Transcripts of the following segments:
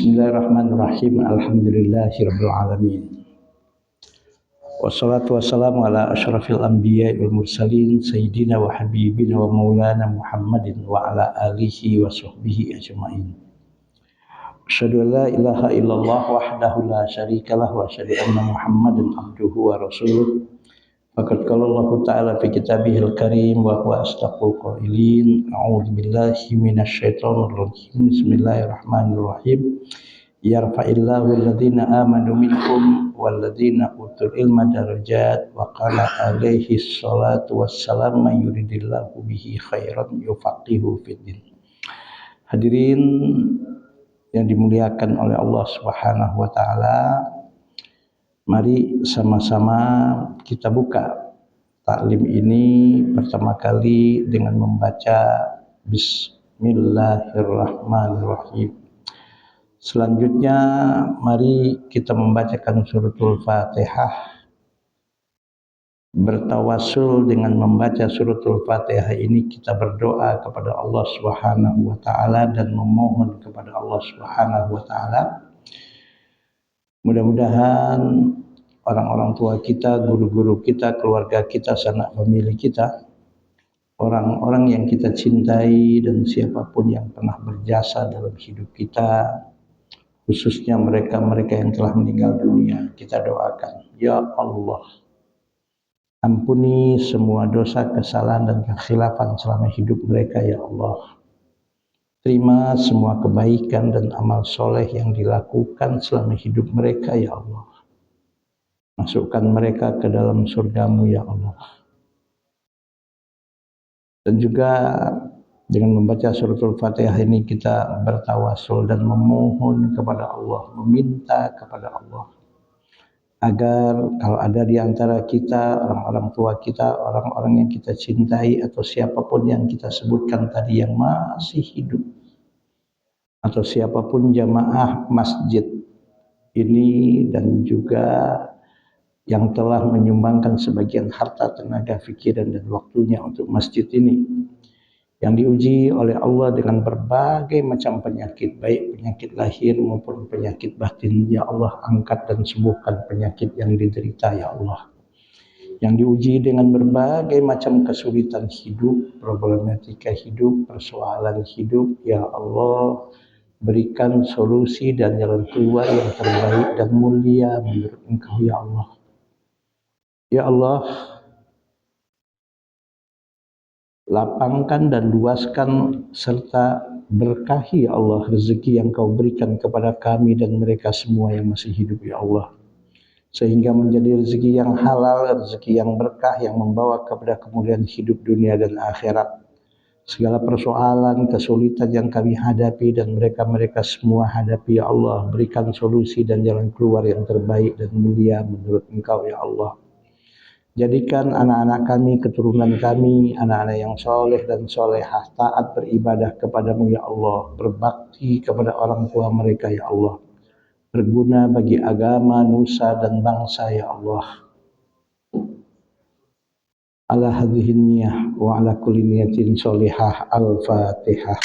Bismillahirrahmanirrahim. Alhamdulillahirabbil alamin. Wassalatu wassalamu ala asyrafil anbiya'i wal mursalin sayyidina wa habibina wa maulana Muhammadin wa ala alihi wa sahbihi ajma'in. Asyhadu an la ilaha illallah wahdahu la syarikalah wa asyhadu anna Muhammadan abduhu wa rasuluh. Faqad qala Allah Ta'ala fi kitabihil karim wa huwa asdaqul qailin. A'udzu billahi minasy syaithanir rajim. Bismillahirrahmanirrahim. Yarfa'illahu alladhina amanu minkum walladhina utul ilma darajat wa qala alaihi ssalatu wassalam may yuridillahu bihi khairan yufaqihu fiddin. Hadirin yang dimuliakan oleh Allah Subhanahu wa taala, mari sama-sama kita buka taklim ini pertama kali dengan membaca Bismillahirrahmanirrahim. Selanjutnya mari kita membacakan suratul Fatihah. Bertawassul dengan membaca suratul Fatihah ini kita berdoa kepada Allah Subhanahu wa taala dan memohon kepada Allah Subhanahu wa taala. Mudah-mudahan orang-orang tua kita, guru-guru kita, keluarga kita, sanak famili kita, orang-orang yang kita cintai dan siapapun yang pernah berjasa dalam hidup kita, khususnya mereka-mereka yang telah meninggal dunia, kita doakan, ya Allah, ampuni semua dosa, kesalahan dan kekhilafan selama hidup mereka, ya Allah. Terima semua kebaikan dan amal soleh yang dilakukan selama hidup mereka, ya Allah. Masukkan mereka ke dalam surga-Mu, ya Allah. Dan juga dengan membaca suratul Fatihah ini kita bertawassul dan memohon kepada Allah, meminta kepada Allah agar kalau ada di antara kita, orang-orang tua kita, orang-orang yang kita cintai atau siapapun yang kita sebutkan tadi yang masih hidup, atau siapapun jamaah masjid ini dan juga yang telah menyumbangkan sebagian harta, tenaga, pikiran dan waktunya untuk masjid ini, yang diuji oleh Allah dengan berbagai macam penyakit, baik penyakit lahir maupun penyakit batin, ya Allah, angkat dan sembuhkan penyakit yang diderita, ya Allah. Yang diuji dengan berbagai macam kesulitan hidup, problematika hidup, persoalan hidup, ya Allah, berikan solusi dan jalan keluar yang terbaik dan mulia menurut Engkau, ya Allah. Ya Allah, lapangkan dan luaskan serta berkahi, ya Allah, rezeki yang Kau berikan kepada kami dan mereka semua yang masih hidup, ya Allah, sehingga menjadi rezeki yang halal, rezeki yang berkah yang membawa kepada kemuliaan hidup dunia dan akhirat. Segala persoalan, kesulitan yang kami hadapi dan mereka-mereka semua hadapi, ya Allah, berikan solusi dan jalan keluar yang terbaik dan mulia menurut Engkau, ya Allah. Jadikan anak-anak kami, keturunan kami, anak-anak yang soleh dan solehah, taat beribadah kepadamu, ya Allah, berbakti kepada orang tua mereka, ya Allah, berguna bagi agama, nusa dan bangsa, ya Allah. Ala hadhihi niyah wa ala kulli niyatin sholihah. Al-Fatihah.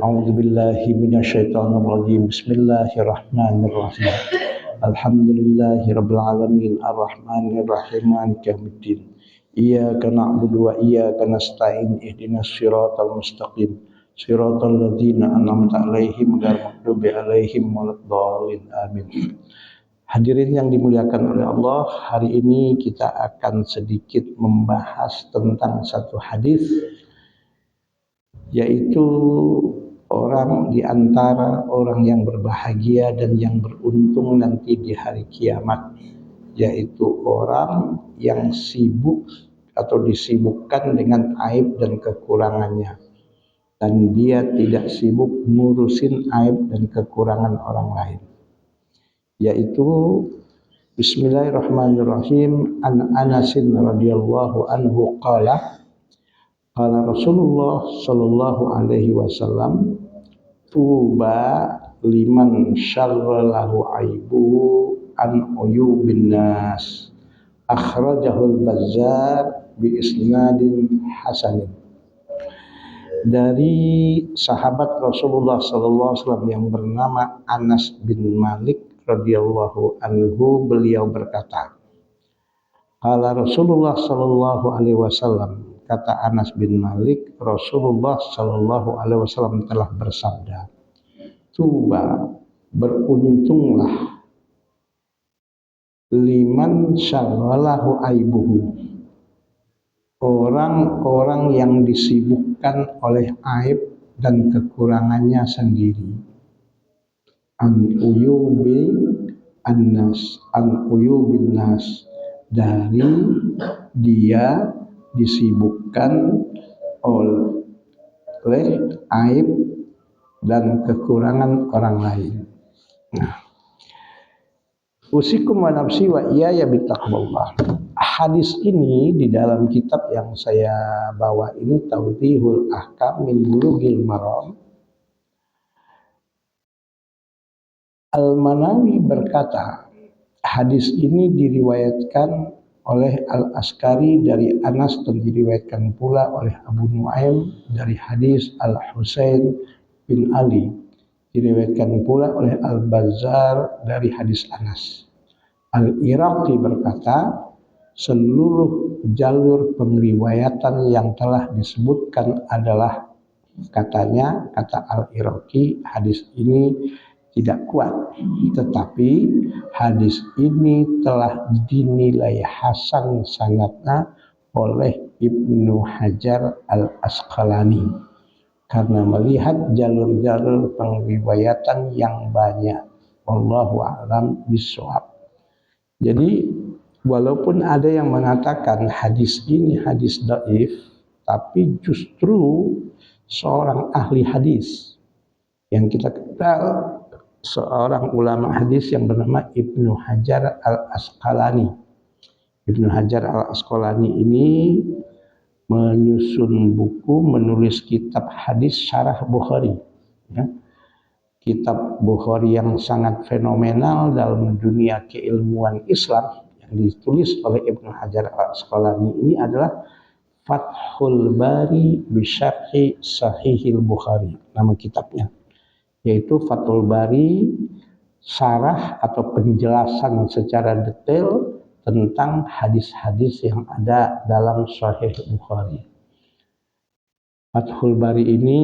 A'udzu billahi minasyaitonir rajim. Bismillahirrahmanirrahim. Alhamdulillahirabbil alamin arrahmanir rahim maliki yaumiddin. Iyyaka na'budu wa iyyaka nasta'in ihdinas siratal mustaqim. Siratal ladzina an'amta 'alaihim ghairil maghdubi 'alaihim waladdallin. Amin. Hadirin yang dimuliakan oleh Allah, hari ini kita akan sedikit membahas tentang satu hadis, yaitu orang di antara orang yang berbahagia dan yang beruntung nanti di hari kiamat, yaitu orang yang sibuk atau disibukkan dengan aib dan kekurangannya, dan dia tidak sibuk ngurusin aib dan kekurangan orang lain. Yaitu Bismillahirrahmanirrahim. An Anasin radhiyallahu anhu qala Rasulullah sallallahu alaihi wasallam, tuba liman syarralahu aibuhu an uyubin nas, akhrajahul Bazzar bi isnadin hasanin. dari sahabat Rasulullah sallallahu alaihi wasallam yang bernama Anas bin Malik radhiyallahu anhu, beliau berkata, qala Rasulullah sallallahu alaihi wasallam, kata Anas bin Malik, Rasulullah sallallahu alaihi wasallam telah bersabda, tuba, beruntunglah, liman syaghalahu aibuhu, orang-orang yang disibukkan oleh aib dan kekurangannya sendiri, an uyubin nas, dari dia disibukkan oleh aib dan kekurangan orang lain. Nah, usikum wa nafsi wa iyaya bittaqwallah. Hadis ini di dalam kitab yang saya bawa ini, Tawdihul Ahkam min Bulughil Maram, Al-Manawi berkata, hadis ini diriwayatkan oleh Al-Askari dari Anas dan diriwayatkan pula oleh Abu Nuaim dari hadis Al-Husain bin Ali, diriwayatkan pula oleh Al-Bazzar dari hadis Anas. Al-Iraqi berkata, seluruh jalur pengriwayatan yang telah disebutkan adalah, katanya, kata Al-Iraqi, hadis ini tidak kuat, tetapi hadis ini telah dinilai hasan sanadnya oleh Ibnu Hajar Al-Asqalani karena melihat jalur-jalur pengriwayatan yang banyak. Wallahu a'lam bishawab. Jadi walaupun ada yang mengatakan hadis ini hadis dhaif, tapi justru seorang ahli hadis yang kita kenal, seorang ulama hadis yang bernama Ibnu Hajar Al-Asqalani. Ibnu Hajar Al-Asqalani ini menulis kitab hadis syarah Bukhari, ya. Kitab Bukhari yang sangat fenomenal dalam dunia keilmuan Islam yang ditulis oleh Ibnu Hajar Al-Asqalani ini adalah Fathul Bari Bisyarhi Sahihil Bukhari, nama kitabnya, yaitu Fathul Bari, syarah atau penjelasan secara detail tentang hadis-hadis yang ada dalam Sahih Bukhari. Fathul Bari ini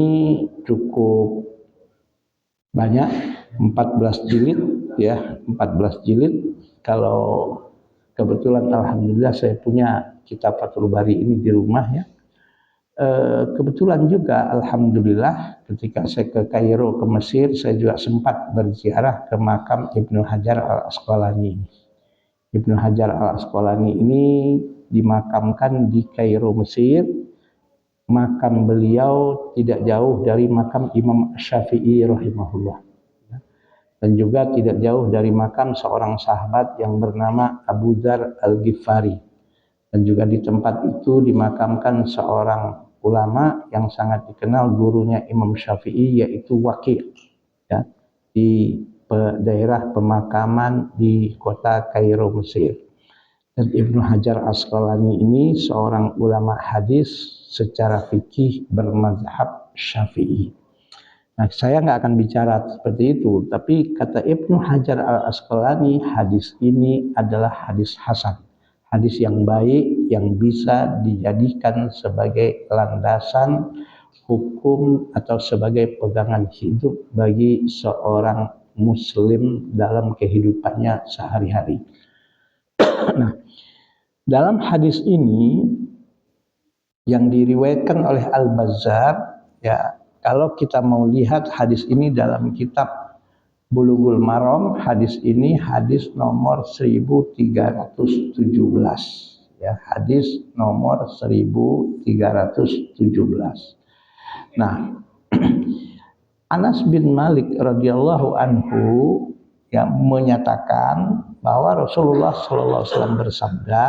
cukup banyak, 14 jilid ya, 14 jilid. Kalau kebetulan alhamdulillah saya punya kitab Fathul Bari ini di rumah ya. Kebetulan juga alhamdulillah ketika saya ke Kairo, ke Mesir, saya juga sempat berziarah ke makam Ibnu Hajar Al-Asqalani. Ibnu Hajar Al-Asqalani ini dimakamkan di Kairo, Mesir. Makam beliau tidak jauh dari makam Imam Syafi'i rahimahullah, dan juga tidak jauh dari makam seorang sahabat yang bernama Abu Dzar Al-Ghifari. Dan juga di tempat itu dimakamkan seorang ulama yang sangat dikenal, gurunya Imam Syafi'i, yaitu Waqi', ya, di daerah pemakaman di kota Kairo, Mesir. Dan Ibnu Hajar Asqalani ini seorang ulama hadis secara fikih bermazhab Syafi'i. Nah, saya nggak akan bicara seperti itu, tapi kata Ibnu Hajar Al-Asqalani, hadis ini adalah hadis hasan, hadis yang baik yang bisa dijadikan sebagai landasan hukum atau sebagai pegangan hidup bagi seorang muslim dalam kehidupannya sehari-hari. Nah, dalam hadis ini yang diriwayatkan oleh Al-Bazzar, ya, kalau kita mau lihat hadis ini dalam kitab Bulughul Maram, hadis ini hadis nomor 1317, ya, hadis nomor 1317. Nah, Anas bin Malik radhiyallahu anhu yang menyatakan bahwa Rasulullah sallallahu alaihi wasallam bersabda,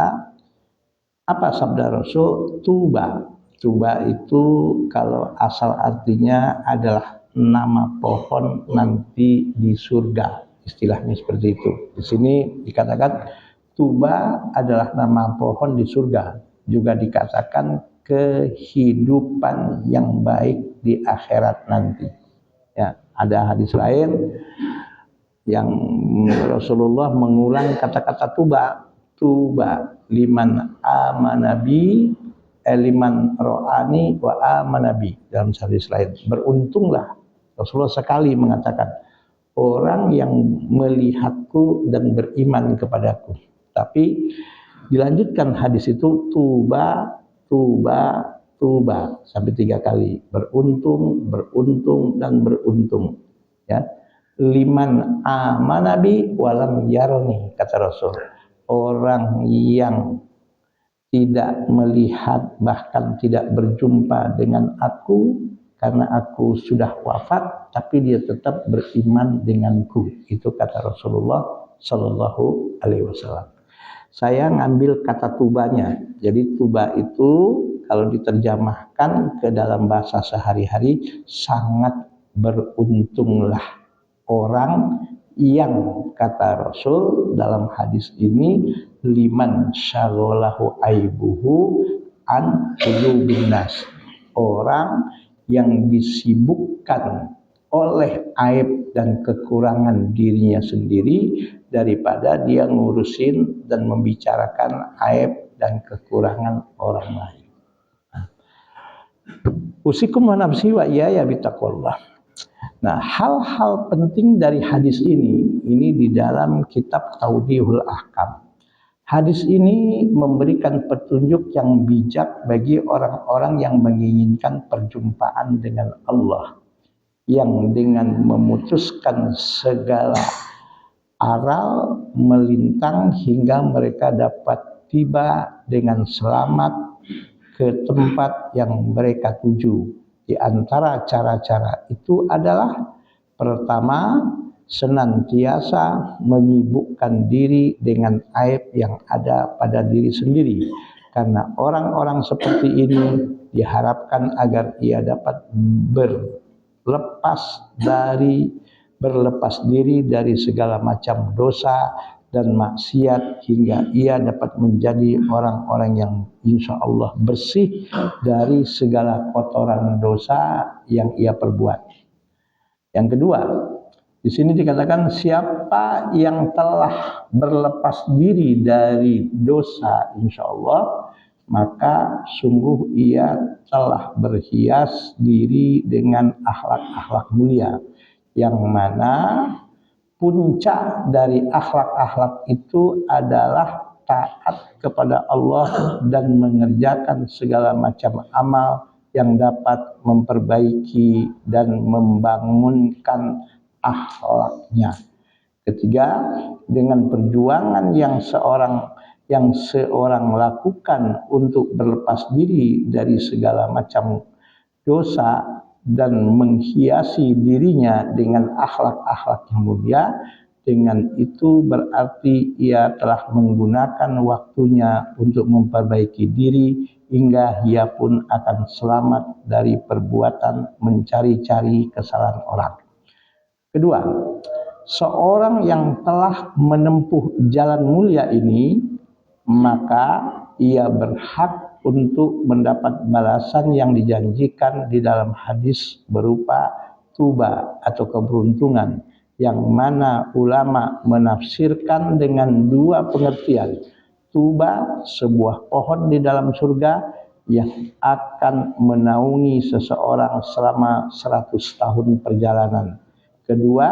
apa sabda Rasul? Tuba. Tuba itu kalau asal artinya adalah nama pohon nanti di surga, istilahnya seperti itu. Di sini dikatakan Tuba adalah nama pohon di surga. Juga dikatakan kehidupan yang baik di akhirat nanti. Ya, ada hadis lain yang Rasulullah mengulang kata-kata tuba liman amanabi liman ro'ani wa amanabi. Dalam hadis lain, beruntunglah, Rasulullah sekali mengatakan, orang yang melihatku dan beriman kepadaku. Tapi dilanjutkan hadis itu tuba sampai 3 kali, beruntung dan beruntung, ya. Liman amanabi walam yaroni, kata Rasul, orang yang tidak melihat bahkan tidak berjumpa dengan aku karena aku sudah wafat, tapi dia tetap beriman denganku. Itu kata Rasulullah Shallallahu Alaihi Wasallam. Saya ngambil kata tubanya. Jadi tuba itu kalau diterjemahkan ke dalam bahasa sehari-hari, sangat beruntunglah orang yang, kata Rasul dalam hadis ini, liman syaghalahu aibuhu an qulubin nas, orang yang disibukkan oleh aib dan kekurangan dirinya sendiri daripada dia ngurusin dan membicarakan aib dan kekurangan orang lain. Usikum wa nafsi wa iyaya bittaqwallah. Nah, hal-hal penting dari hadis ini di dalam kitab Tawdihul Ahkam. Hadis ini memberikan petunjuk yang bijak bagi orang-orang yang menginginkan perjumpaan dengan Allah, yang dengan memutuskan segala aral melintang hingga mereka dapat tiba dengan selamat ke tempat yang mereka tuju. Di antara cara-cara itu adalah, pertama, senantiasa menyibukkan diri dengan aib yang ada pada diri sendiri. Karena orang-orang seperti ini diharapkan agar ia dapat berlepas diri dari segala macam dosa dan maksiat, hingga ia dapat menjadi orang-orang yang insya Allah bersih dari segala kotoran dosa yang ia perbuat. Yang kedua, di sini dikatakan siapa yang telah berlepas diri dari dosa, insya Allah, maka sungguh ia telah berhias diri dengan akhlak-akhlak mulia, yang mana puncak dari akhlak-akhlak itu adalah taat kepada Allah dan mengerjakan segala macam amal yang dapat memperbaiki dan membangunkan akhlaknya. Ketiga, dengan perjuangan yang seorang lakukan untuk berlepas diri dari segala macam dosa dan menghiasi dirinya dengan akhlak-akhlak yang mulia, dengan itu berarti ia telah menggunakan waktunya untuk memperbaiki diri, hingga ia pun akan selamat dari perbuatan mencari-cari kesalahan orang. Kedua, seorang yang telah menempuh jalan mulia ini, maka ia berhak untuk mendapat balasan yang dijanjikan di dalam hadis berupa tuba atau keberuntungan, yang mana ulama menafsirkan dengan dua pengertian. Tuba, sebuah pohon di dalam surga yang akan menaungi seseorang selama 100 tahun perjalanan. Kedua,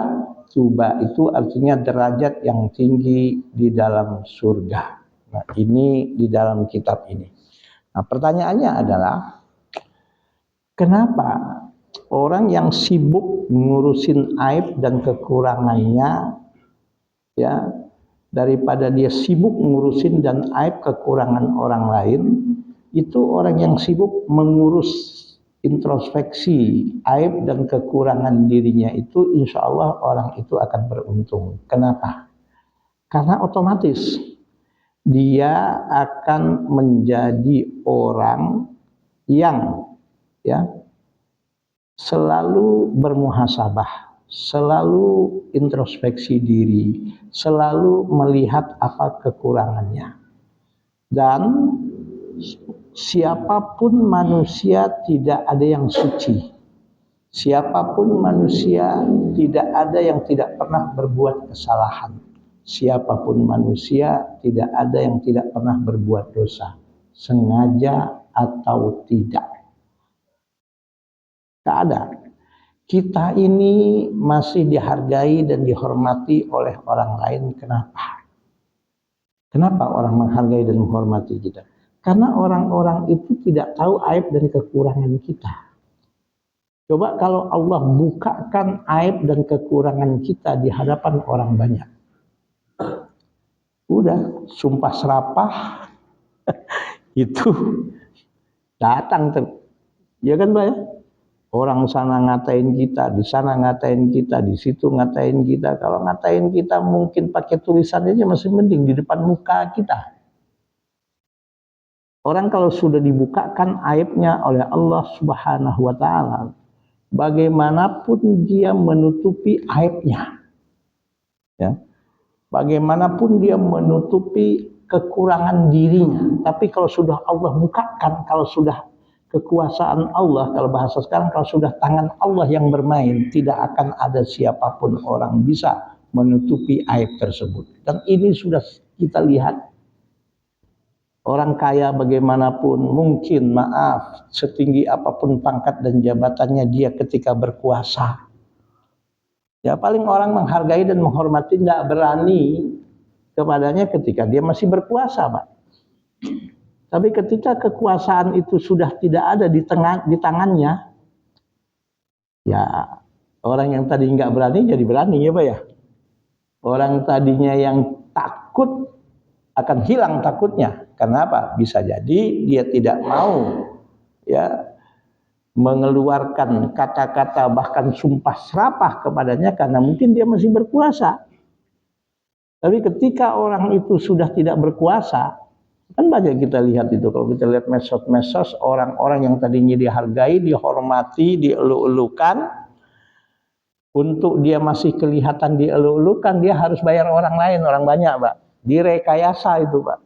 tuba itu artinya derajat yang tinggi di dalam surga. Nah, ini di dalam kitab ini. Nah, pertanyaannya adalah, kenapa orang yang sibuk ngurusin aib dan kekurangannya, ya, daripada dia sibuk ngurusin dan aib kekurangan orang lain, itu orang yang sibuk mengurus introspeksi aib dan kekurangan dirinya itu, insya Allah orang itu akan beruntung. Kenapa? Karena otomatis dia akan menjadi orang yang, ya, selalu bermuhasabah, selalu introspeksi diri, selalu melihat apa kekurangannya. Dan siapapun manusia tidak ada yang suci. Siapapun manusia tidak ada yang tidak pernah berbuat kesalahan. Siapapun manusia tidak ada yang tidak pernah berbuat dosa, sengaja atau tidak. Tak ada. Kita ini masih dihargai dan dihormati oleh orang lain. Kenapa? Kenapa orang menghargai dan menghormati kita? Karena orang-orang itu tidak tahu aib dan kekurangan kita. Coba kalau Allah bukakan aib dan kekurangan kita di hadapan orang banyak. Udah, sumpah serapah itu datang ya kan Pak ya? Orang sana ngatain kita, di sana ngatain kita, di situ ngatain kita. Kalau ngatain kita mungkin pakai tulisan aja masih mending di depan muka kita. Orang kalau sudah dibukakan aibnya oleh Allah Subhanahu wa taala, bagaimanapun dia menutupi aibnya. Ya. Bagaimanapun dia menutupi kekurangan dirinya, tapi kalau sudah Allah bukakan, kalau sudah kekuasaan Allah, kalau bahasa sekarang, kalau sudah tangan Allah yang bermain, tidak akan ada siapapun orang bisa menutupi aib tersebut. Dan ini sudah kita lihat. Orang kaya bagaimanapun, mungkin maaf, setinggi apapun pangkat dan jabatannya dia ketika berkuasa. Ya paling orang menghargai dan menghormati, tidak berani kepadanya ketika dia masih berkuasa, Pak. Tapi ketika kekuasaan itu sudah tidak ada di tangannya, ya orang yang tadi nggak berani jadi berani ya Pak ya. Orang tadinya yang takut akan hilang takutnya. Kenapa? Bisa jadi dia tidak mau ya mengeluarkan kata-kata bahkan sumpah serapah kepadanya karena mungkin dia masih berkuasa. Tapi ketika orang itu sudah tidak berkuasa, kan banyak kita lihat itu, kalau kita lihat medsos-medsos, orang-orang yang tadinya dihargai, dihormati, dielu-elukan, untuk dia masih kelihatan dielu-elukan, dia harus bayar orang lain, orang banyak, Pak. Direkayasa itu, Pak.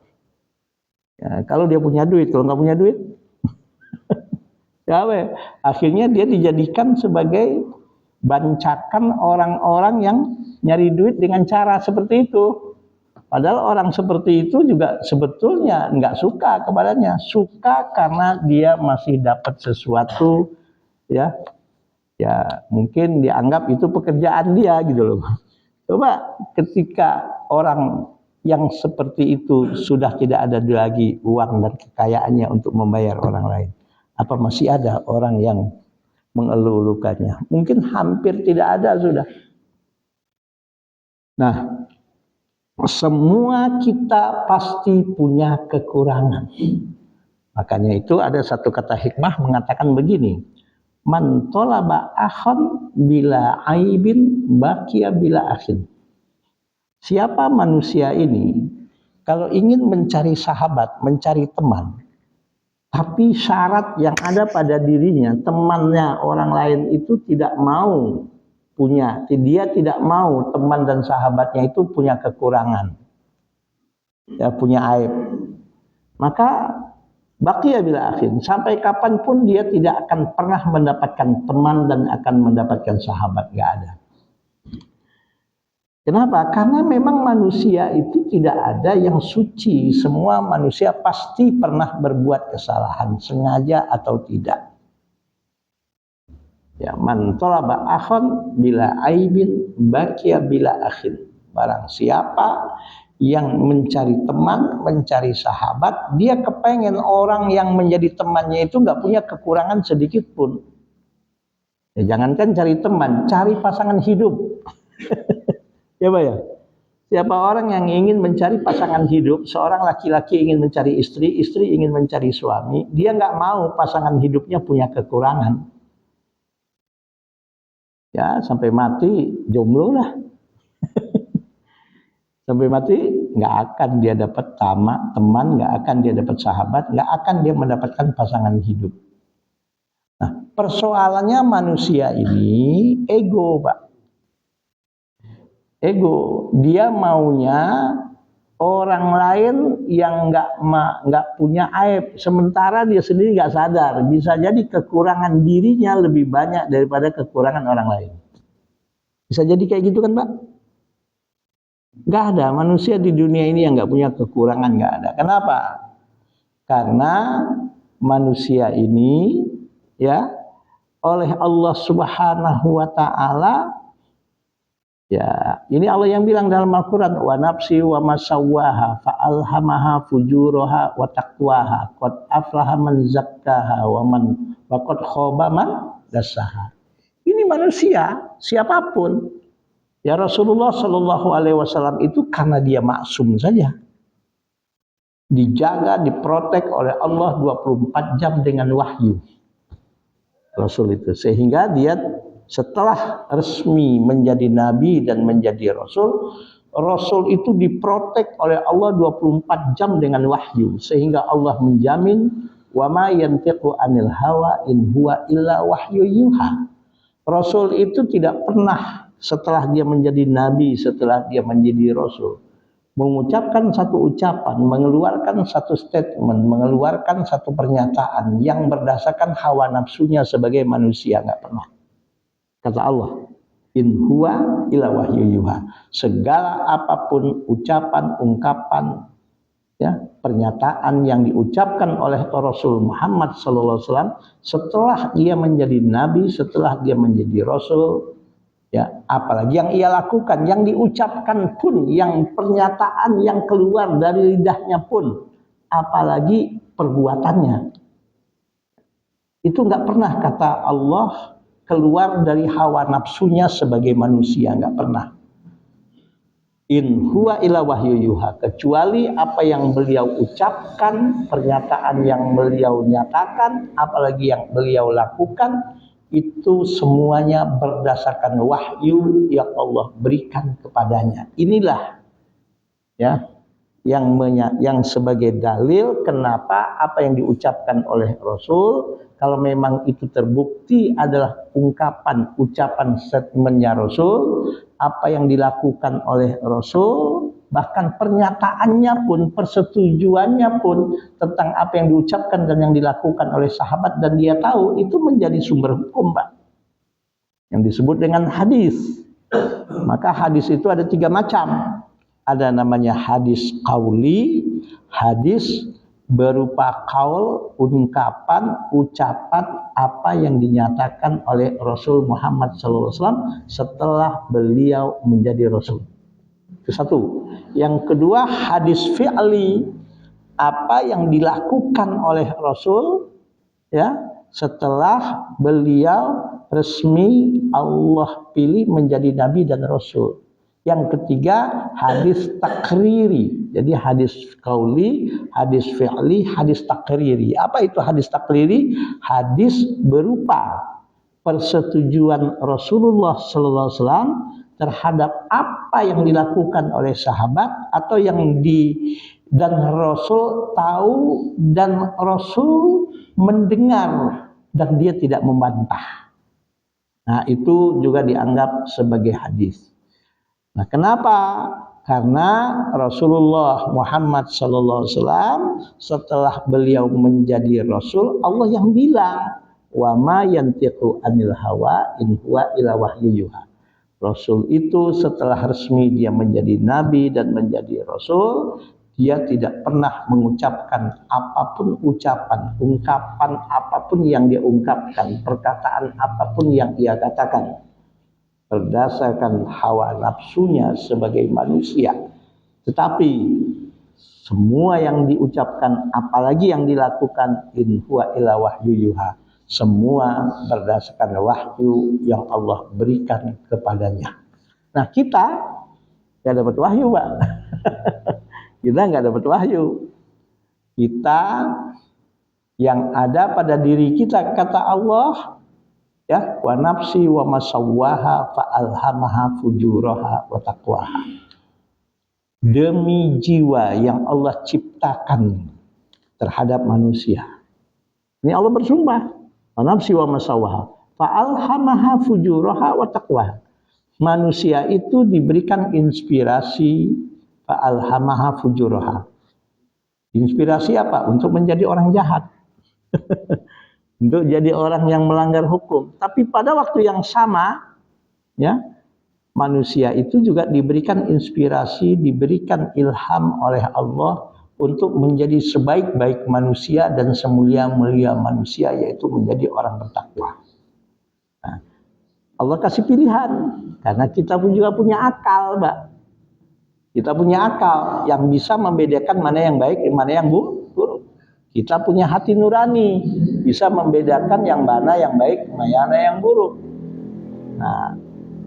Ya, kalau dia punya duit, kalau nggak punya duit, ya, akhirnya dia dijadikan sebagai bancakan orang-orang yang nyari duit dengan cara seperti itu. Padahal orang seperti itu juga sebetulnya nggak suka kepadanya, suka karena dia masih dapat sesuatu, ya, ya mungkin dianggap itu pekerjaan dia gitu loh. Coba ketika orang yang seperti itu sudah tidak ada lagi uang dan kekayaannya untuk membayar orang lain, apa masih ada orang yang mengeluh-elukannya? Mungkin hampir tidak ada sudah. Nah, semua kita pasti punya kekurangan. Makanya itu ada satu kata hikmah mengatakan begini, man tolaba akhon bila aibin bakia bila akhin. Siapa manusia ini kalau ingin mencari sahabat, mencari teman, tapi syarat yang ada pada dirinya, temannya orang lain itu tidak mau punya, dia tidak mau teman dan sahabatnya itu punya kekurangan, ya punya aib, maka baqiya bila akhin, sampai kapanpun dia tidak akan pernah mendapatkan teman dan akan mendapatkan sahabat, gak ada. Kenapa? Karena memang manusia itu tidak ada yang suci. Semua manusia pasti pernah berbuat kesalahan, sengaja atau tidak. Ya, man talaba akhon bila aibin baqiya bila akhin. Barang siapa yang mencari teman, mencari sahabat, dia kepengen orang yang menjadi temannya itu nggak punya kekurangan sedikit pun. Ya, jangankan cari teman, cari pasangan hidup. Ya Pak ya. Siapa orang yang ingin mencari pasangan hidup, seorang laki-laki ingin mencari istri, istri ingin mencari suami, dia nggak mau pasangan hidupnya punya kekurangan. Ya sampai mati jomblo lah. Sampai mati nggak akan dia dapat teman, nggak akan dia dapat sahabat, nggak akan dia mendapatkan pasangan hidup. Nah, persoalannya manusia ini ego, Pak. Ego, dia maunya orang lain yang nggak punya aib, sementara dia sendiri nggak sadar. Bisa jadi kekurangan dirinya lebih banyak daripada kekurangan orang lain. Bisa jadi kayak gitu kan, Pak? Nggak ada manusia di dunia ini yang nggak punya kekurangan, nggak ada. Kenapa? Karena manusia ini ya oleh Allah Subhanahu wa taala, ya, ini Allah yang bilang dalam Al-Qur'an, wa nafsi wa masawwaha fa alhamaha fujuraha wa taqwaha qad aflaha man zakkaha wa qad khaba man dassaha. Ini manusia siapapun, ya, Rasulullah Shallallahu Alaihi Wasallam itu karena dia maksum saja, dijaga, diprotek oleh Allah 24 jam dengan wahyu Rasul itu, sehingga dia setelah resmi menjadi nabi dan menjadi Rasul itu diprotek oleh Allah 24 jam dengan wahyu, sehingga Allah menjamin wa ma yantiqu anil hawa in huwa illa wahyu yuha. Rasul itu tidak pernah setelah dia menjadi nabi, setelah dia menjadi rasul, mengucapkan satu ucapan, mengeluarkan satu statement, mengeluarkan satu pernyataan yang berdasarkan hawa nafsunya sebagai manusia, nggak pernah. Kata Allah, in huwa illa wahyu yuha. Segala apapun ucapan, ungkapan, ya, pernyataan yang diucapkan oleh Rasul Muhammad SAW setelah dia menjadi nabi, setelah dia menjadi rasul, ya, apalagi yang ia lakukan, yang diucapkan pun, yang pernyataan yang keluar dari lidahnya pun, apalagi perbuatannya, itu nggak pernah, kata Allah, keluar dari hawa nafsunya sebagai manusia, nggak pernah. In huwa illa wahyu yuha, kecuali apa yang beliau ucapkan, pernyataan yang beliau nyatakan, apalagi yang beliau lakukan, itu semuanya berdasarkan wahyu yang Allah berikan kepadanya. Inilah, ya, yang sebagai dalil kenapa apa yang diucapkan oleh Rasul, kalau memang itu terbukti adalah ungkapan, ucapan, statementnya Rasul, apa yang dilakukan oleh Rasul, bahkan pernyataannya pun, persetujuannya pun tentang apa yang diucapkan dan yang dilakukan oleh sahabat, dan dia tahu, itu menjadi sumber hukum, Pak, yang disebut dengan hadis. Maka hadis itu ada 3 macam. Ada namanya hadis qauli, hadis berupa qaul, ungkapan, ucapan apa yang dinyatakan oleh Rasul Muhammad SAW setelah beliau menjadi Rasul. Itu satu. Yang kedua, hadis fi'li, apa yang dilakukan oleh Rasul, ya, setelah beliau resmi Allah pilih menjadi Nabi dan Rasul. Yang ketiga, hadis takriri. Jadi hadis qauli, hadis fi'li, hadis takriri. Apa itu hadis takriri? Hadis berupa persetujuan Rasulullah SAW terhadap apa yang dilakukan oleh sahabat, atau yang dan Rasul tahu dan Rasul mendengar dan dia tidak membantah. Nah, itu juga dianggap sebagai hadis. Nah, kenapa? Karena Rasulullah Muhammad SAW setelah beliau menjadi Rasul, Allah yang bilang, wa ma yantiqu anil hawa in huwa illa wahyu yuha. Rasul itu setelah resmi dia menjadi Nabi dan menjadi Rasul, dia tidak pernah mengucapkan apapun ucapan, ungkapan apapun yang dia ungkapkan, perkataan apapun yang ia katakan, berdasarkan hawa nafsunya sebagai manusia. Tetapi semua yang diucapkan, apalagi yang dilakukan, in huwa illa wahyu yuha, semua berdasarkan wahyu yang Allah berikan kepadanya. Nah, kita nggak dapat wahyu, Pak. Kita nggak dapat wahyu. Kita yang ada pada diri kita, kata Allah, ya, wa nafsi wa masawwaha fa alhamaha fujuraha wa taqwaha. Demi jiwa yang Allah ciptakan terhadap manusia. Ini Allah bersumpah, wa nafsi wa masawwaha fa alhamaha fujuraha wa taqwaha. Manusia itu diberikan inspirasi, fa alhamaha fujuraha. Inspirasi apa? Untuk menjadi orang jahat. Untuk jadi orang yang melanggar hukum. Tapi pada waktu yang sama, ya, manusia itu juga diberikan inspirasi, diberikan ilham oleh Allah untuk menjadi sebaik-baik manusia dan semulia-mulia manusia, yaitu menjadi orang bertakwa. Nah, Allah kasih pilihan, karena kita pun juga punya akal, Mbak. Kita punya akal yang bisa membedakan mana yang baik dan mana yang buruk. Kita punya hati nurani, bisa membedakan yang mana yang baik, mana yang buruk. Nah,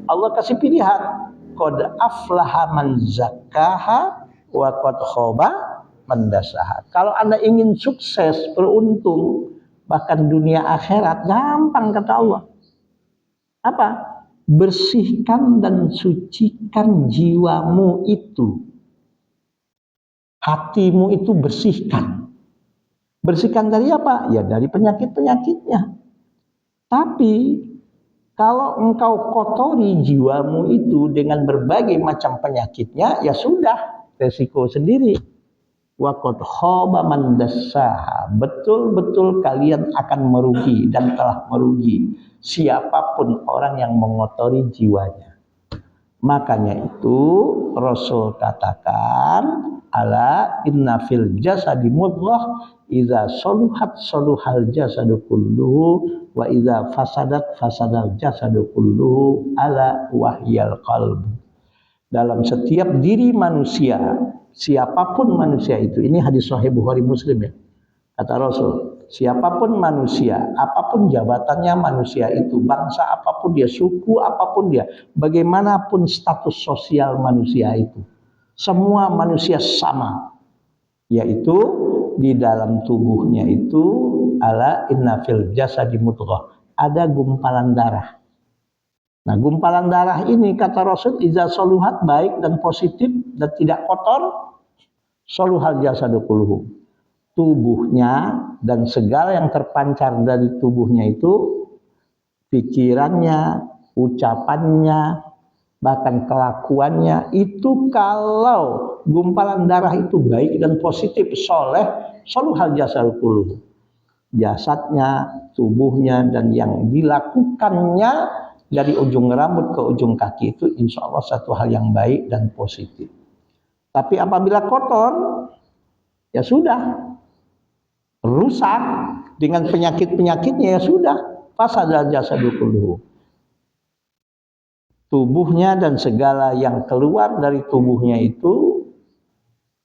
Allah kasih pilihan. Qad aflaha man zakkaha wa qad khaba man dassaha. Kalau Anda ingin sukses, beruntung, bahkan dunia akhirat, gampang kata Allah. Apa? Bersihkan dan sucikan jiwamu itu. Hatimu itu bersihkan. Bersihkan dari apa? Ya dari penyakit-penyakitnya. Tapi kalau engkau kotori jiwamu itu dengan berbagai macam penyakitnya, ya sudah, resiko sendiri. Wa qad khaba man dassaha. Betul-betul kalian akan merugi dan telah merugi siapapun orang yang mengotori jiwanya. Makanya itu Rasul katakan, ala inna fil jasadi mudghah idza saluhat saluhal jasadu kulluhu wa idza fasadat fasadal jasadu kulluhu ala wahyal qalb. Dalam setiap diri manusia, siapapun manusia itu, ini hadis sahih Bukhari Muslim ya. Kata Rasul, siapapun manusia, apapun jabatannya manusia itu, bangsa apapun dia, suku apapun dia, bagaimanapun status sosial manusia itu, semua manusia sama, yaitu di dalam tubuhnya itu ala inna fil jasadi mudghah, ada gumpalan darah. Nah, gumpalan darah ini kata Rasul, iza soluhat, baik dan positif dan tidak kotor, soluhal jasadu kulluhu. Tubuhnya dan segala yang terpancar dari tubuhnya itu, pikirannya, ucapannya, bahkan kelakuannya itu, kalau gumpalan darah itu baik dan positif, soleh, soluhal jasadu kulluhu. Jasadnya, tubuhnya, dan yang dilakukannya dari ujung rambut ke ujung kaki itu insya Allah satu hal yang baik dan positif. Tapi apabila kotor, ya sudah, rusak dengan penyakit-penyakitnya, ya sudah, fasadal jasadu kulluhu. Tubuhnya dan segala yang keluar dari tubuhnya itu,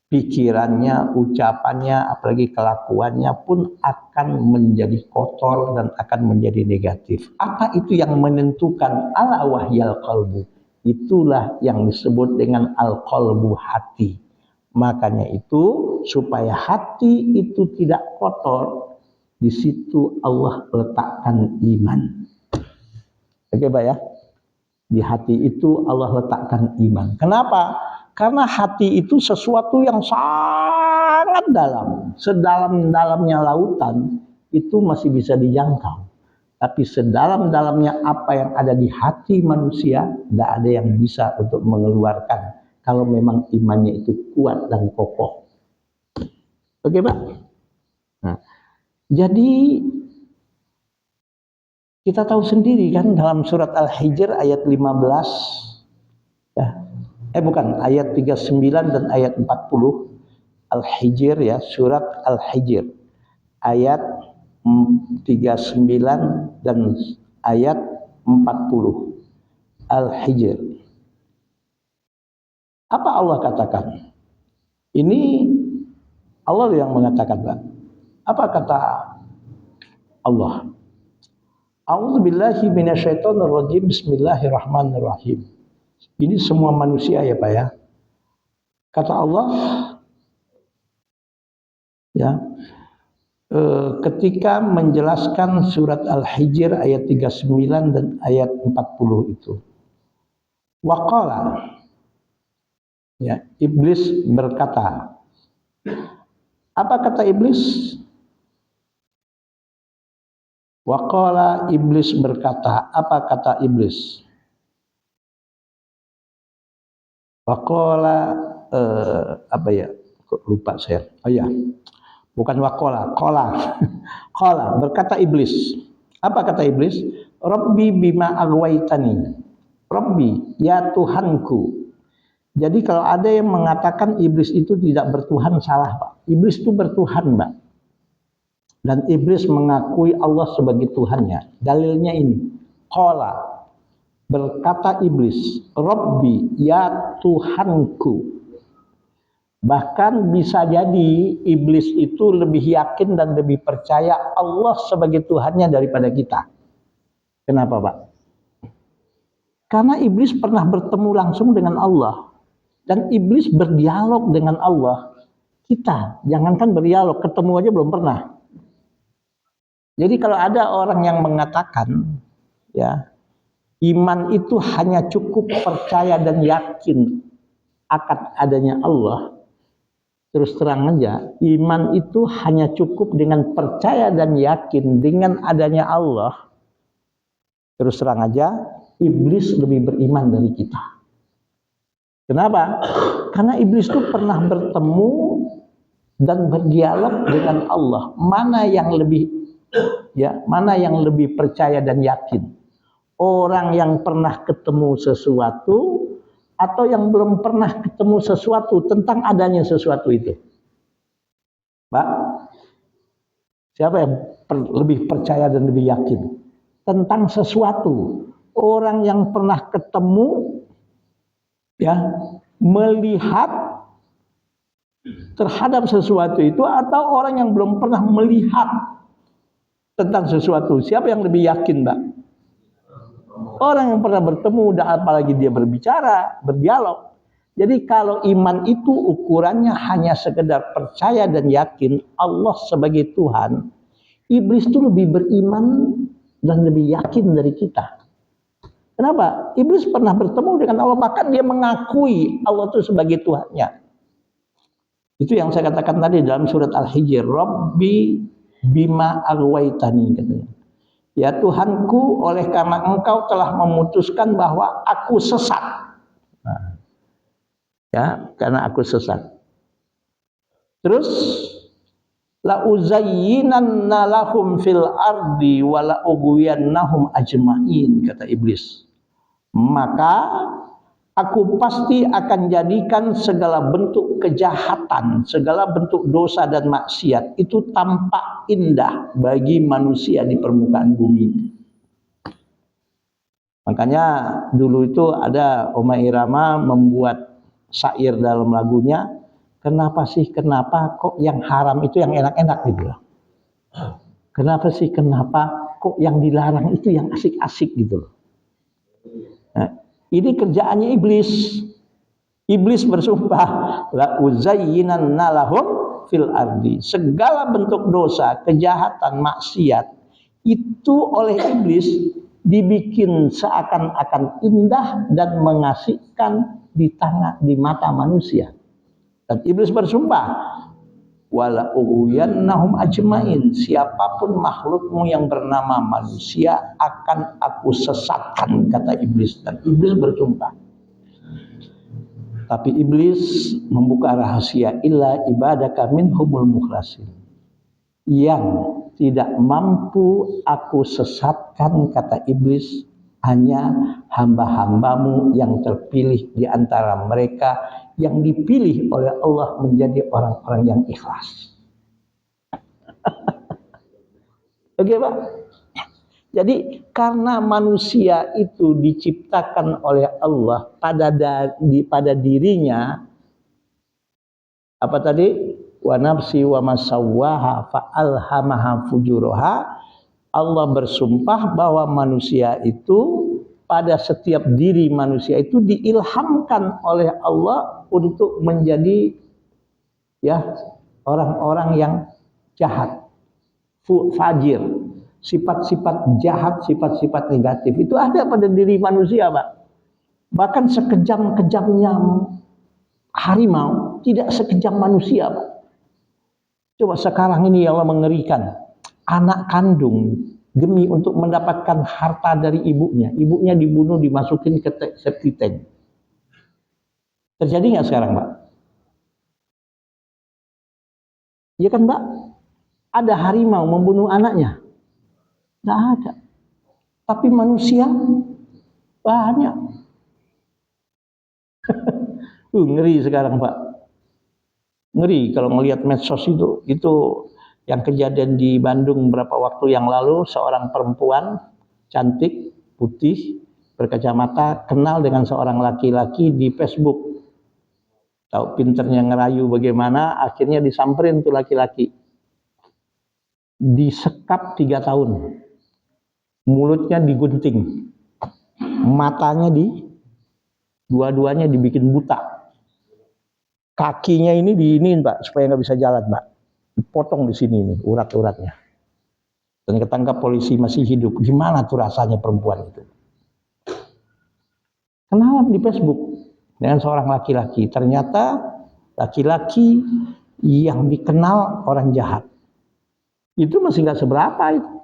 pikirannya, ucapannya, apalagi kelakuannya pun akan menjadi kotor dan akan menjadi negatif. Apa itu yang menentukan? Ala wahyal qalbu. Itulah yang disebut dengan al-qalbu, hati. Makanya itu, supaya hati itu tidak kotor, di situ Allah letakkan iman. Oke, Pak ya? Di hati itu Allah letakkan iman. Kenapa? Karena hati itu sesuatu yang sangat dalam. Sedalam-dalamnya lautan itu masih bisa dijangkau. Tapi sedalam-dalamnya apa yang ada di hati manusia, tidak ada yang bisa untuk mengeluarkan. Kalau memang imannya itu kuat dan kokoh. Oke, Pak? Nah, jadi kita tahu sendiri kan dalam surat Al-Hijr ayat 15, ya, ayat 39 dan ayat 40. Al-Hijr ya, surat Al-Hijr ayat 39 dan ayat 40. Al-Hijr. Apa Allah katakan? Ini Allah yang mengatakan, Pak. Apa kata Allah? A'udzubillahi minasyaitonirrajim. Bismillahirrahmanirrahim. Ini semua manusia ya, Pak ya. Kata Allah, ya, ketika menjelaskan surat Al-Hijr ayat 39 dan ayat 40 itu. Waqala, ya, iblis berkata. Apa kata iblis? Waqala, iblis berkata. Apa kata iblis? Waqala, apa ya? Kok lupa saya. Oh ya. Bukan wakola, kola. Kola, berkata iblis. Apa kata iblis? Rabbi bima aghwaytani. Rabbi, ya Tuhanku. Jadi kalau ada yang mengatakan iblis itu tidak bertuhan, salah, Pak. Iblis itu bertuhan, Pak. Dan iblis mengakui Allah sebagai Tuhannya. Dalilnya ini. Qala, berkata iblis, Rabbi, ya Tuhanku. Bahkan bisa jadi iblis itu lebih yakin dan lebih percaya Allah sebagai Tuhannya daripada kita. Kenapa, Pak? Karena iblis pernah bertemu langsung dengan Allah. Dan iblis berdialog dengan Allah. Kita, jangankan berdialog, ketemu aja belum pernah. Jadi kalau ada orang yang mengatakan, ya, iman itu hanya cukup percaya dan yakin akan adanya Allah, terus terang aja, iman itu hanya cukup dengan percaya dan yakin dengan adanya Allah. Terus terang aja, iblis lebih beriman dari kita. Kenapa? Karena iblis itu pernah bertemu dan berdialog dengan Allah. Mana yang lebih percaya dan yakin? Orang yang pernah ketemu sesuatu atau yang belum pernah ketemu sesuatu tentang adanya sesuatu itu? Pak, siapa yang lebih percaya dan lebih yakin tentang sesuatu? Orang yang pernah ketemu, ya, melihat terhadap sesuatu itu, atau orang yang belum pernah melihat tentang sesuatu? Siapa yang lebih yakin, Mbak? Orang yang pernah bertemu, dan apalagi dia berbicara, berdialog. Jadi kalau iman itu ukurannya hanya sekedar percaya dan yakin Allah sebagai Tuhan, iblis itu lebih beriman dan lebih yakin dari kita. Kenapa? Iblis pernah bertemu dengan Allah, bahkan dia mengakui Allah itu sebagai Tuhannya. Itu yang saya katakan tadi dalam surat Al-Hijr, Rabbi bima aghwaytani, katanya. Ya Tuhanku, oleh karena Engkau telah memutuskan bahwa aku sesat. Nah, ya, karena aku sesat. Terus la uzayyinanna lahum fil ardi wa la ughwiyannahum ajma'in, kata iblis. Maka aku pasti akan jadikan segala bentuk kejahatan, segala bentuk dosa dan maksiat itu tampak indah bagi manusia di permukaan bumi. Makanya dulu itu ada Oma Irama membuat syair dalam lagunya, kenapa kok yang haram itu yang enak-enak gitu loh. Kenapa kok yang dilarang itu yang asik-asik gitu loh. Nah, ini kerjaannya iblis. Iblis bersumpah, la uzayyinanna lahum fil ardi. Segala bentuk dosa, kejahatan, maksiat itu oleh iblis dibikin seakan-akan indah dan mengasihkan di mata manusia. Dan iblis bersumpah, wala ughwiyannahum ajmain, siapapun makhlukmu yang bernama manusia akan aku sesatkan, kata iblis. Dan iblis bersumpah. Tapi iblis membuka rahasia, illa ibadaka minhumul mukhlasin, yang tidak mampu aku sesatkan, kata iblis, hanya hamba-hambamu yang terpilih di antara mereka yang dipilih oleh Allah menjadi orang-orang yang ikhlas. Oke, Pak? Jadi karena manusia itu diciptakan oleh Allah pada dirinya, apa tadi? Wa nafsi wa masawwaha fa alhamaha fujuraha. Allah bersumpah bahwa manusia itu, pada setiap diri manusia itu diilhamkan oleh Allah untuk menjadi, ya, orang-orang yang jahat, fajir, sifat-sifat jahat, sifat-sifat negatif itu ada pada diri manusia, Pak. Bahkan sekejam-kejamnya harimau tidak sekejam manusia, Pak. Coba sekarang ini Allah mengerikan. Anak kandung demi untuk mendapatkan harta dari ibunya dibunuh, dimasukin ke septic tank. Terjadi nggak sekarang, Pak? Ya kan Mbak? Ada harimau membunuh anaknya? Tidak ada. Tapi manusia banyak. Ngeri sekarang Pak. Ngeri kalau melihat medsos itu yang kejadian di Bandung beberapa waktu yang lalu, seorang perempuan cantik, putih, berkacamata kenal dengan seorang laki-laki di Facebook. Tahu pinternya ngerayu bagaimana, akhirnya disamperin tuh laki-laki. Disekap 3 tahun. Mulutnya digunting. Matanya dua-duanya dibikin buta. Kakinya ini diinin Pak, supaya nggak bisa jalan Pak. Dipotong di sini nih urat-uratnya. Dan ketangkap polisi masih hidup. Gimana tuh rasanya perempuan itu? Kenalan di Facebook dengan seorang laki-laki. Ternyata laki-laki yang dikenal orang jahat. Itu masih nggak seberapa itu.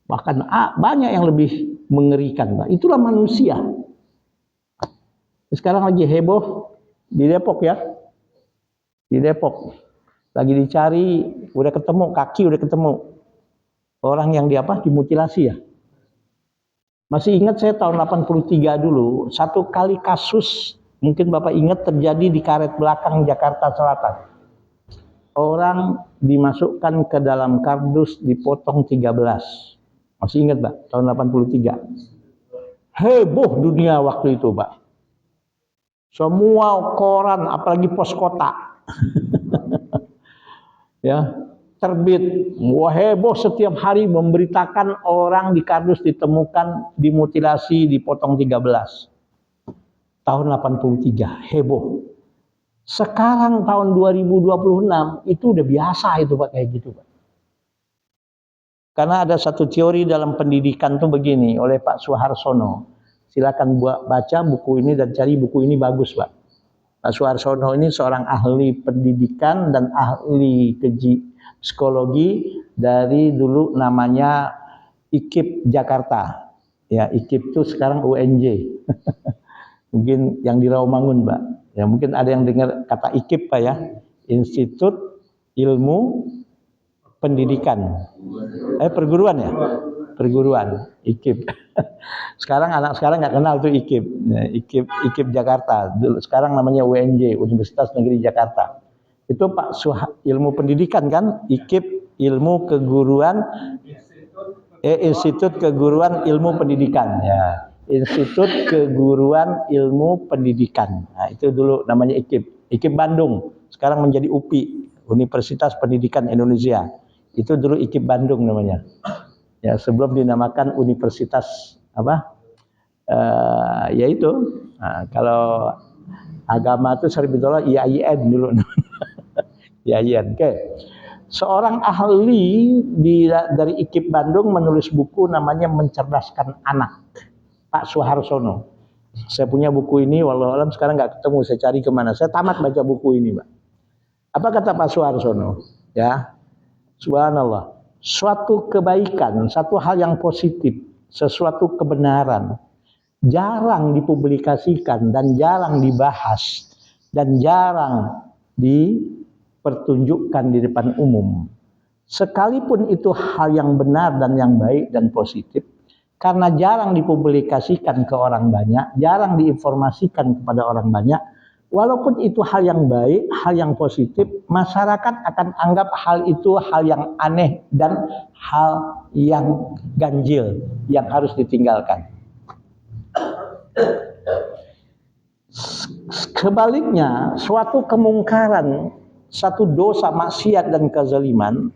Bahkan banyak yang lebih mengerikan Pak. Itulah manusia. Sekarang lagi heboh di Depok ya. Di Depok. Lagi dicari, udah ketemu, kaki udah ketemu. Orang yang dimutilasi ya. Masih ingat saya tahun 83 dulu, satu kali kasus, mungkin Bapak ingat, terjadi di Karet Belakang Jakarta Selatan. Orang dimasukkan ke dalam kardus, dipotong 13. Masih ingat Pak, tahun 83. Heboh dunia waktu itu Pak. Semua koran, apalagi pos kota, ya, terbit, heboh setiap hari memberitakan orang di kardus ditemukan dimutilasi, dipotong 13. Tahun 83, heboh. Sekarang tahun 2026 itu udah biasa itu Pak, kayak gitu Pak. Karena ada satu teori dalam pendidikan tuh begini, oleh Pak Suharsono. Silakan baca buku ini dan cari buku ini, bagus Pak. Pak Suharsono ini seorang ahli pendidikan dan ahli psikologi dari dulu namanya IKIP Jakarta. Ya, IKIP itu sekarang UNJ. Mungkin yang di Rawamangun, Mbak. Ya, mungkin ada yang dengar kata IKIP Pak ya. Institut Ilmu Pendidikan. Perguruan ya? Perguruan, IKIP. Sekarang anak sekarang nggak kenal tuh IKIP. Nah, IKIP Jakarta. Dulu sekarang namanya UNJ, Universitas Negeri Jakarta. Itu Pak ilmu pendidikan kan? IKIP Ilmu Keguruan, Institut Keguruan Ilmu Pendidikan ya. Institut Keguruan Ilmu Pendidikan. Nah, itu dulu namanya IKIP. IKIP Bandung. Sekarang menjadi UPI, Universitas Pendidikan Indonesia. Itu dulu IKIP Bandung namanya. Ya, sebelum dinamakan Universitas yaitu kalau agama itu sering ditolak IAIN dulu. IAIN. Oke. Seorang ahli dari IKIP Bandung menulis buku namanya Mencerdaskan Anak, Pak Suharsono. Saya punya buku ini, wallahualam sekarang nggak ketemu, saya cari kemana. Saya tamat baca buku ini Pak. Apa kata Pak Suharsono? Ya, subhanallah. Suatu kebaikan, satu hal yang positif, sesuatu kebenaran, jarang dipublikasikan dan jarang dibahas dan jarang dipertunjukkan di depan umum. Sekalipun itu hal yang benar dan yang baik dan positif, karena jarang dipublikasikan ke orang banyak, jarang diinformasikan kepada orang banyak, walaupun itu hal yang baik, hal yang positif, masyarakat akan anggap hal itu hal yang aneh dan hal yang ganjil, yang harus ditinggalkan. Sebaliknya, suatu kemungkaran, satu dosa, maksiat dan kezaliman,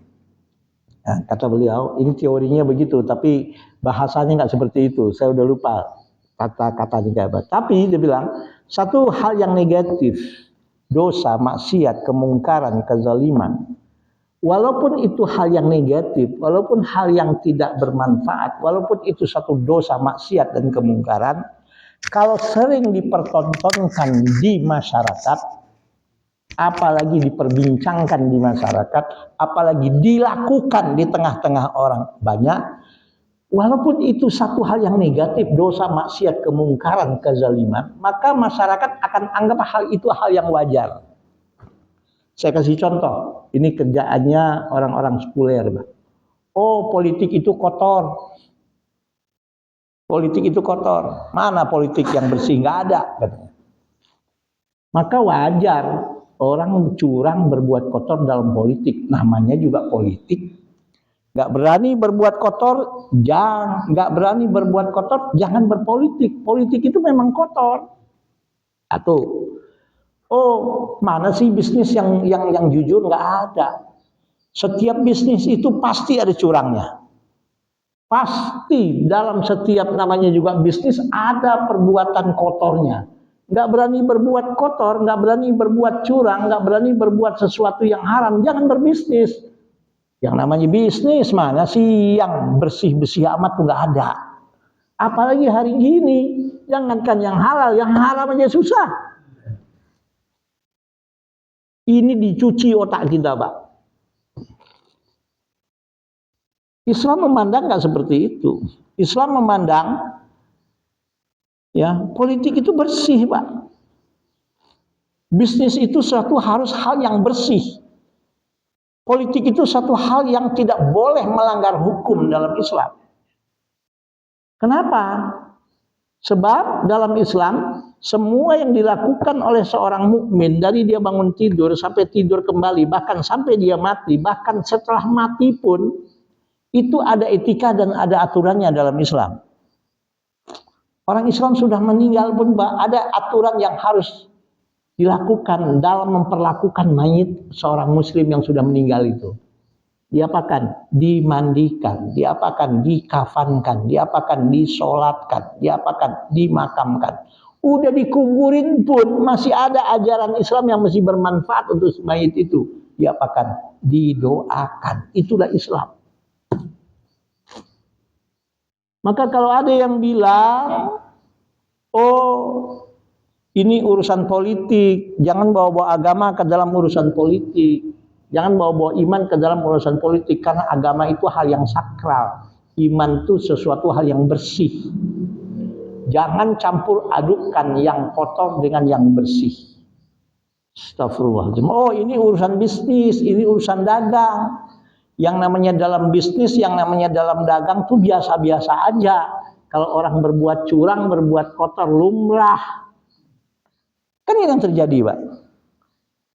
ya, kata beliau, ini teorinya begitu, tapi bahasanya nggak seperti itu. Saya udah lupa kata-katanya apa. Tapi dia bilang, satu hal yang negatif, dosa, maksiat, kemungkaran, kezaliman, walaupun itu hal yang negatif, walaupun hal yang tidak bermanfaat, walaupun itu satu dosa, maksiat, dan kemungkaran, kalau sering dipertontonkan di masyarakat, apalagi diperbincangkan di masyarakat, apalagi dilakukan di tengah-tengah orang banyak, walaupun itu satu hal yang negatif, dosa, maksiat, kemungkaran, kezaliman, maka masyarakat akan anggap hal itu hal yang wajar. Saya kasih contoh, ini kerjaannya orang-orang sekuler, Pak. Oh, politik itu kotor. Politik itu kotor. Mana politik yang bersih? Nggak ada, katanya. Maka wajar orang curang berbuat kotor dalam politik. Namanya juga politik. Nggak berani berbuat kotor, jangan berpolitik. Politik itu memang kotor. Satu. Oh, mana sih bisnis yang jujur? Nggak ada. Setiap bisnis itu pasti ada curangnya. Pasti dalam setiap namanya juga bisnis ada perbuatan kotornya. Nggak berani berbuat kotor, nggak berani berbuat curang, nggak berani berbuat sesuatu yang haram, jangan berbisnis. Yang namanya bisnis mana sih yang bersih-bersih amat tuh nggak ada. Apalagi hari gini, jangankan yang haram aja susah. Ini dicuci otak kita, Pak. Islam memandang nggak seperti itu. Islam memandang ya politik itu bersih, Pak. Bisnis itu suatu harus hal yang bersih. Politik itu satu hal yang tidak boleh melanggar hukum dalam Islam. Kenapa? Sebab dalam Islam semua yang dilakukan oleh seorang mukmin dari dia bangun tidur sampai tidur kembali, bahkan sampai dia mati, bahkan setelah mati pun itu ada etika dan ada aturannya dalam Islam. Orang Islam sudah meninggal pun ada aturan yang harus dilakukan dalam memperlakukan mayit seorang muslim yang sudah meninggal itu. Diapakan? Dimandikan, diapakan? Dikafankan, diapakan? Disolatkan, diapakan? Dimakamkan. Udah dikuburin pun masih ada ajaran Islam yang masih bermanfaat untuk mayit itu. Diapakan? Didoakan. Itulah Islam. Maka kalau ada yang bilang, oh ini urusan politik, jangan bawa-bawa agama ke dalam urusan politik, jangan bawa-bawa iman ke dalam urusan politik, karena agama itu hal yang sakral, iman itu sesuatu hal yang bersih. Jangan campur adukan yang kotor dengan yang bersih. Astagfirullahaladzim. Oh ini urusan bisnis, ini urusan dagang. Yang namanya dalam bisnis, yang namanya dalam dagang tuh biasa-biasa aja. Kalau orang berbuat curang, berbuat kotor, lumrah. Kan ini yang terjadi, Pak.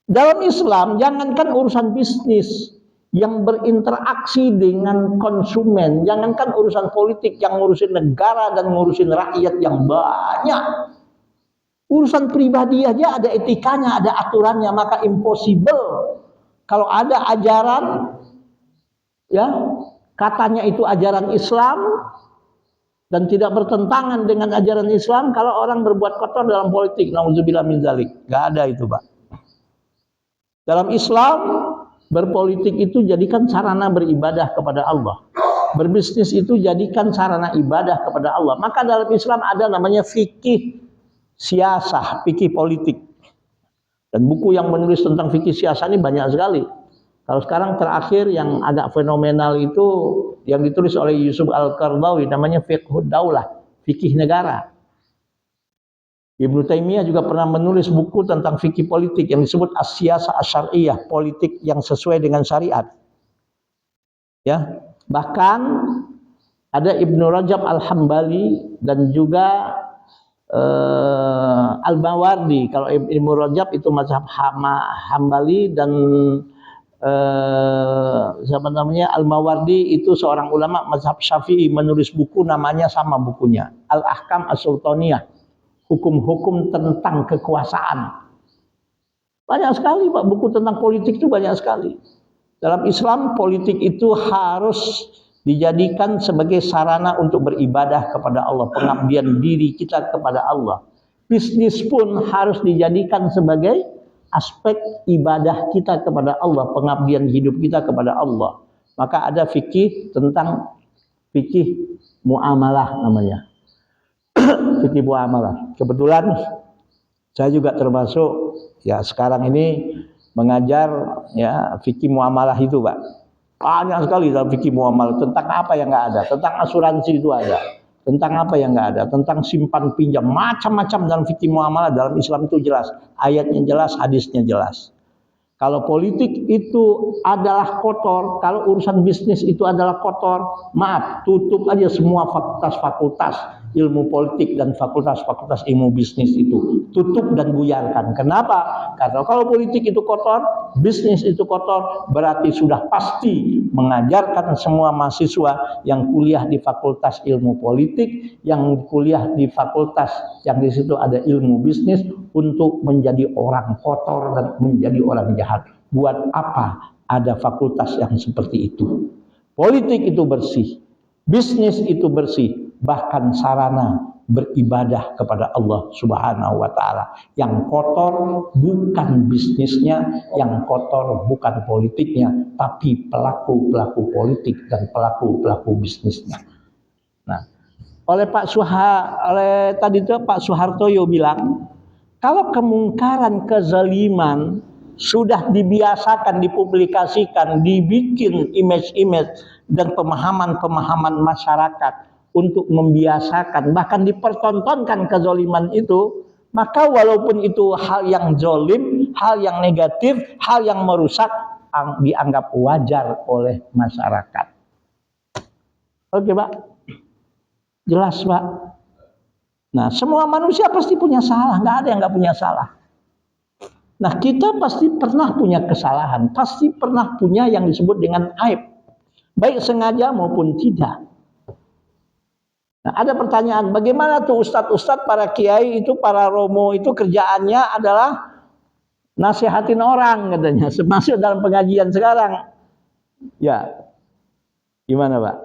Dalam Islam, jangankan urusan bisnis yang berinteraksi dengan konsumen, jangankan urusan politik yang ngurusin negara dan ngurusin rakyat yang banyak. Urusan pribadi aja ada etikanya, ada aturannya, maka impossible kalau ada ajaran ya katanya itu ajaran Islam dan tidak bertentangan dengan ajaran Islam, kalau orang berbuat kotor dalam politik, nauzubillah min dzalik, enggak ada itu, Pak. Dalam Islam berpolitik itu jadikan sarana beribadah kepada Allah, berbisnis itu jadikan sarana ibadah kepada Allah. Maka dalam Islam ada namanya fikih siasah, fikih politik, dan buku yang menulis tentang fikih siasah ini banyak sekali. Kalau sekarang terakhir yang agak fenomenal itu yang ditulis oleh Yusuf Al-Qaradawi, namanya Fiqhud Daulah, fikih negara. Ibnu Taimiyah juga pernah menulis buku tentang fikih politik yang disebut As-Siyasah Asy-Syar'iyyah, politik yang sesuai dengan syariat. Ya, bahkan ada Ibnu Rajab Al-Hambali dan juga Al-Mawardi. Kalau Ibnu Rajab itu mazhab Hambali dan siapa namanya Al-Mawardi itu seorang ulama mazhab Syafi'i, menulis buku namanya sama bukunya, Al-Ahkam As-Sultaniyah, hukum-hukum tentang kekuasaan. Banyak sekali, Pak, buku tentang politik itu banyak sekali. Dalam Islam politik itu harus dijadikan sebagai sarana untuk beribadah kepada Allah, pengabdian diri kita kepada Allah. Bisnis pun harus dijadikan sebagai aspek ibadah kita kepada Allah, pengabdian hidup kita kepada Allah. Maka ada fikih tentang fikih muamalah namanya. Fikih muamalah. Kebetulan saya juga termasuk ya sekarang ini mengajar ya fikih muamalah itu, Pak. Banyak sekali dalam fikih muamalah, tentang apa yang enggak ada, tentang asuransi itu ada, tentang apa yang enggak ada, tentang simpan pinjam, macam-macam dalam fikih muamalah dalam Islam itu jelas, ayatnya jelas, hadisnya jelas. Kalau politik itu adalah kotor, kalau urusan bisnis itu adalah kotor, maaf, tutup aja semua fakultas-fakultas ilmu politik dan fakultas-fakultas ilmu bisnis itu. Tutup dan buyarkan. Kenapa? Karena kalau politik itu kotor, bisnis itu kotor, berarti sudah pasti mengajarkan semua mahasiswa yang kuliah di fakultas ilmu politik, yang kuliah di fakultas yang di situ ada ilmu bisnis, untuk menjadi orang kotor dan menjadi orang jahat. Buat apa ada fakultas yang seperti itu? Politik itu bersih, bisnis itu bersih, bahkan sarana beribadah kepada Allah Subhanahu wa taala. Yang kotor bukan bisnisnya, yang kotor bukan politiknya, tapi pelaku-pelaku politik dan pelaku-pelaku bisnisnya. Nah, oleh tadi itu Pak Soehartoyo bilang, kalau kemungkaran, kezaliman sudah dibiasakan, dipublikasikan, dibikin image-image dan pemahaman-pemahaman masyarakat untuk membiasakan, bahkan dipertontonkan kezaliman itu, maka walaupun itu hal yang zalim, hal yang negatif, hal yang merusak, dianggap wajar oleh masyarakat. Oke, Pak? Jelas, Pak? Nah, semua manusia pasti punya salah, nggak ada yang nggak punya salah. Nah, kita pasti pernah punya kesalahan, pasti pernah punya yang disebut dengan aib, baik sengaja maupun tidak. Nah, ada pertanyaan, bagaimana tuh ustadz-ustadz, para kiai itu, para romo itu kerjaannya adalah nasihatin orang katanya, termasuk dalam pengajian sekarang. Ya, gimana Pak?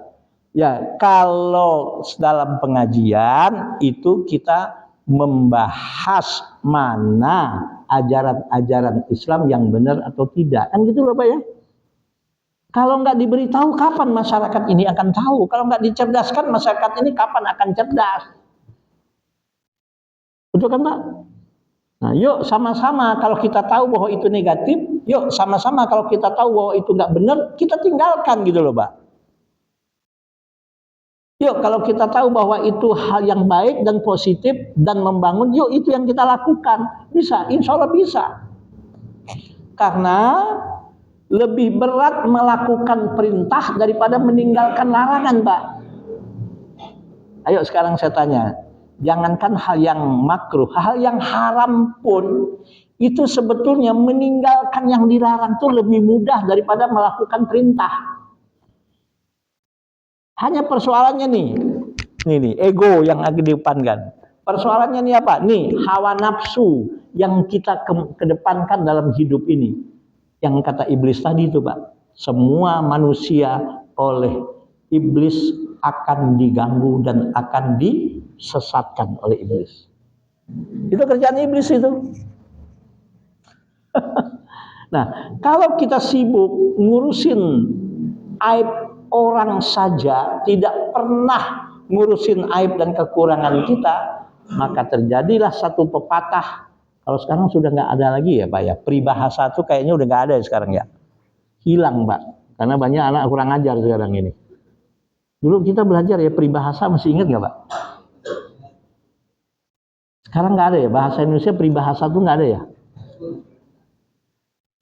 Ya, kalau dalam pengajian itu kita membahas mana ajaran-ajaran Islam yang benar atau tidak, kan gitu loh Pak ya. Kalau nggak diberitahu, kapan masyarakat ini akan tahu? Kalau nggak dicerdaskan, masyarakat ini kapan akan cerdas? Betul kan Pak? Nah, yuk sama-sama kalau kita tahu bahwa itu negatif, yuk sama-sama kalau kita tahu bahwa itu nggak benar, kita tinggalkan gitu loh Pak. Yuk kalau kita tahu bahwa itu hal yang baik dan positif dan membangun, yuk itu yang kita lakukan. Bisa, insya Allah bisa. Karena lebih berat melakukan perintah daripada meninggalkan larangan, Pak. Ayo sekarang saya tanya, jangankan hal yang makruh, hal yang haram pun itu sebetulnya meninggalkan yang dilarang itu lebih mudah daripada melakukan perintah. Hanya persoalannya nih ego yang lagi didepankan. Persoalannya nih apa? Nih hawa nafsu yang kita kedepankan dalam hidup ini. Yang kata iblis tadi itu Pak, semua manusia oleh iblis akan diganggu dan akan disesatkan oleh iblis. Itu kerjaan iblis itu. Nah, kalau kita sibuk ngurusin aib orang saja, tidak pernah ngurusin aib dan kekurangan kita, maka terjadilah satu pepatah. Kalau sekarang sudah nggak ada lagi ya Pak ya, peribahasa itu kayaknya udah nggak ada ya sekarang ya, hilang Pak, karena banyak anak kurang ajar sekarang ini. Dulu kita belajar ya peribahasa, masih ingat nggak Pak? Sekarang nggak ada ya, bahasa Indonesia peribahasa itu nggak ada ya.